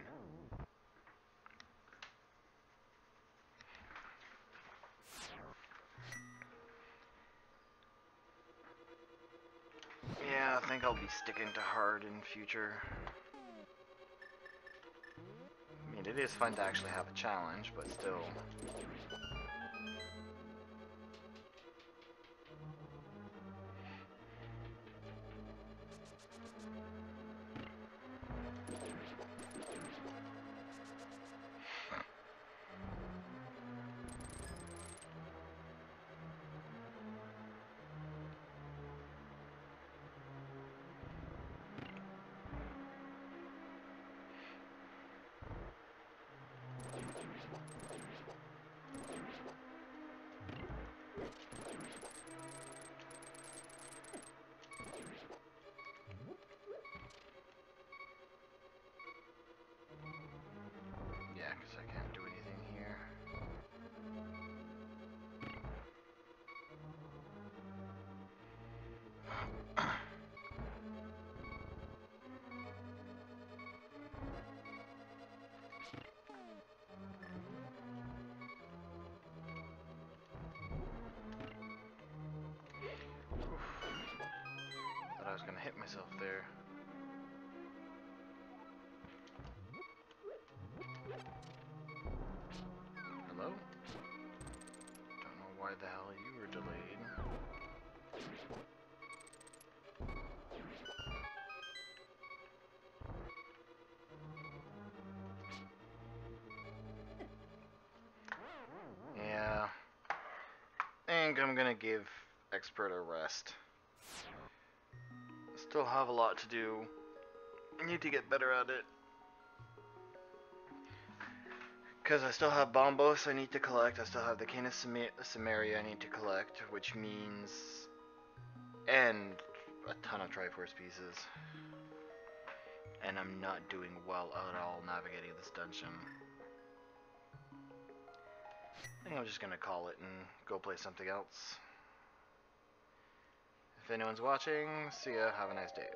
Yeah, I think I'll be sticking to hard in future. I mean, it is fun to actually have a challenge, but still. Yeah, because I can't do anything here. Thought I was gonna hit myself there. Hello? Don't know why the hell you were delayed. Yeah. I think I'm gonna give Expert a rest. Still have a lot to do. I need to get better at it. Because I still have Bombos I need to collect, I still have the Cane of Samaria I need to collect, which means... and a ton of Triforce pieces. And I'm not doing well at all navigating this dungeon. I think I'm just gonna call it and go play something else. If anyone's watching, see ya, have a nice day.